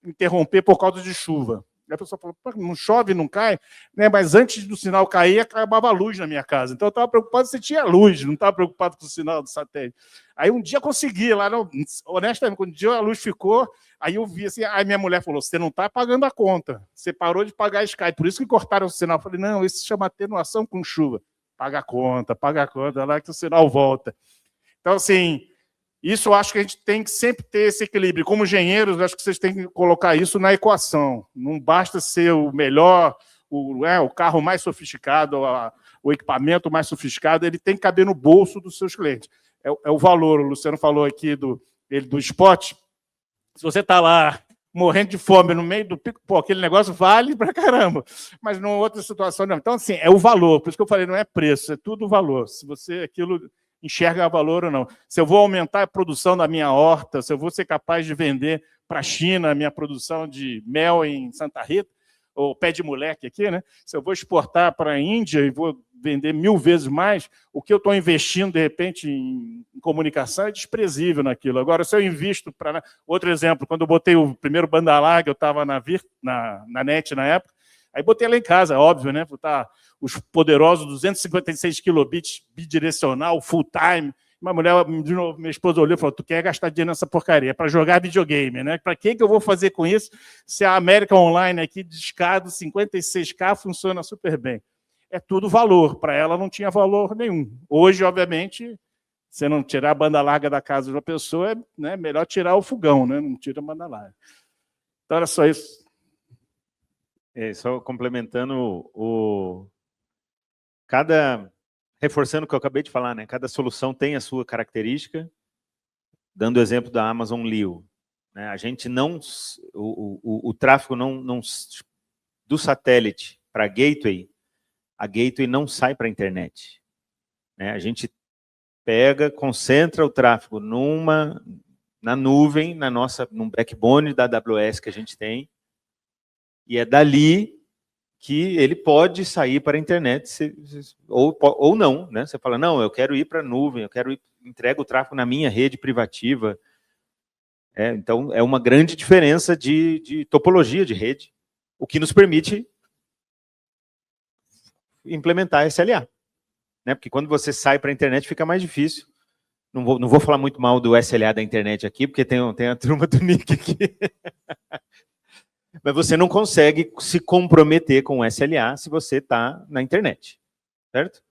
interromper por causa de chuva. E a pessoa falou, não chove, não cai, né? Mas antes do sinal cair, acabava a luz na minha casa. Então eu estava preocupado se tinha luz, não estava preocupado com o sinal do satélite. Aí um dia eu consegui, lá, não, honestamente, quando um dia a luz ficou, aí eu vi assim, aí minha mulher falou, você não está pagando a conta, você parou de pagar a Sky, por isso que cortaram o sinal. Eu falei, não, isso se chama atenuação com chuva. Paga a conta, lá que o sinal volta. Então, assim, isso eu acho que a gente tem que sempre ter esse equilíbrio. Como engenheiros, eu acho que vocês têm que colocar isso na equação. Não basta ser o melhor, o carro mais sofisticado, o equipamento mais sofiscado, ele tem que caber no bolso dos seus clientes. É o valor. O Luciano falou aqui do spot. Se você está lá morrendo de fome no meio do pico, pô, aquele negócio vale pra caramba. Mas numa outra situação, não. Então, assim, é o valor. Por isso que eu falei, não é preço, é tudo valor. Se você aquilo enxerga valor ou não. Se eu vou aumentar a produção da minha horta, se eu vou ser capaz de vender para a China a minha produção de mel em Santa Rita, ou pé de moleque aqui, né? Se eu vou exportar para a Índia e vou vender 1000 vezes mais, o que eu estou investindo, de repente, em comunicação é desprezível naquilo. Agora, se eu invisto para... Outro exemplo, quando eu botei o primeiro banda larga, eu estava na NET na época, aí botei lá em casa, óbvio, né? Botar os poderosos 256 kilobits bidirecional, full time. Uma mulher, de novo, minha esposa olhou e falou, tu quer gastar dinheiro nessa porcaria? É para jogar videogame, né? Para que eu vou fazer com isso se a América Online aqui, discado, 56K, funciona super bem? É tudo valor. Para ela não tinha valor nenhum. Hoje, obviamente, você não tirar a banda larga da casa de uma pessoa, é melhor tirar o fogão, né? Não tira a banda larga. Então, era só isso. Só complementando reforçando o que eu acabei de falar, né? Cada solução tem a sua característica. Dando o exemplo da Amazon Leo, né? A gente não, o tráfego não do satélite para a gateway não sai para a internet, né? A gente concentra o tráfego na nuvem, num backbone da AWS que a gente tem, e é dali que ele pode sair para a internet, ou não, né? Você fala, não, eu quero ir para a nuvem, entrego o tráfego na minha rede privativa. Então, é uma grande diferença de topologia de rede, O que nos permite implementar SLA. Né? Porque quando você sai para a internet fica mais difícil. Não vou falar muito mal do SLA da internet aqui, porque tem a turma do Nick aqui. Mas você não consegue se comprometer com o SLA se você está na internet, certo?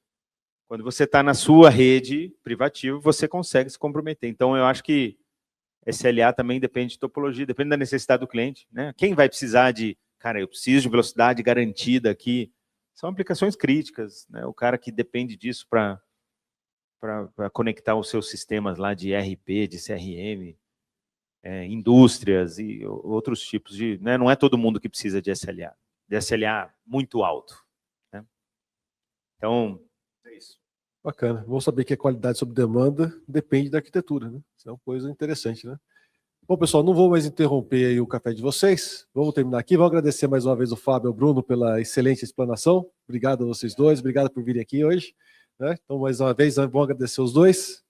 Quando você está na sua rede privativa, você consegue se comprometer. Então, eu acho que SLA também depende de topologia, depende da necessidade do cliente. Né? Quem vai precisar de, cara, eu preciso de velocidade garantida aqui, são aplicações críticas. Né? O cara que depende disso para conectar os seus sistemas lá de RP, de CRM, indústrias e outros tipos de... Né? Não é todo mundo que precisa de SLA muito alto. Né? Então, é isso. Bacana. Vamos saber que a qualidade sob demanda depende da arquitetura, né? Isso é uma coisa interessante, né? Bom, pessoal, não vou mais interromper aí o café de vocês. Vamos terminar aqui. Vamos agradecer mais uma vez o Fábio e o Bruno pela excelente explanação. Obrigado a vocês dois. Obrigado por virem aqui hoje. Né? Então, mais uma vez, vamos agradecer os dois.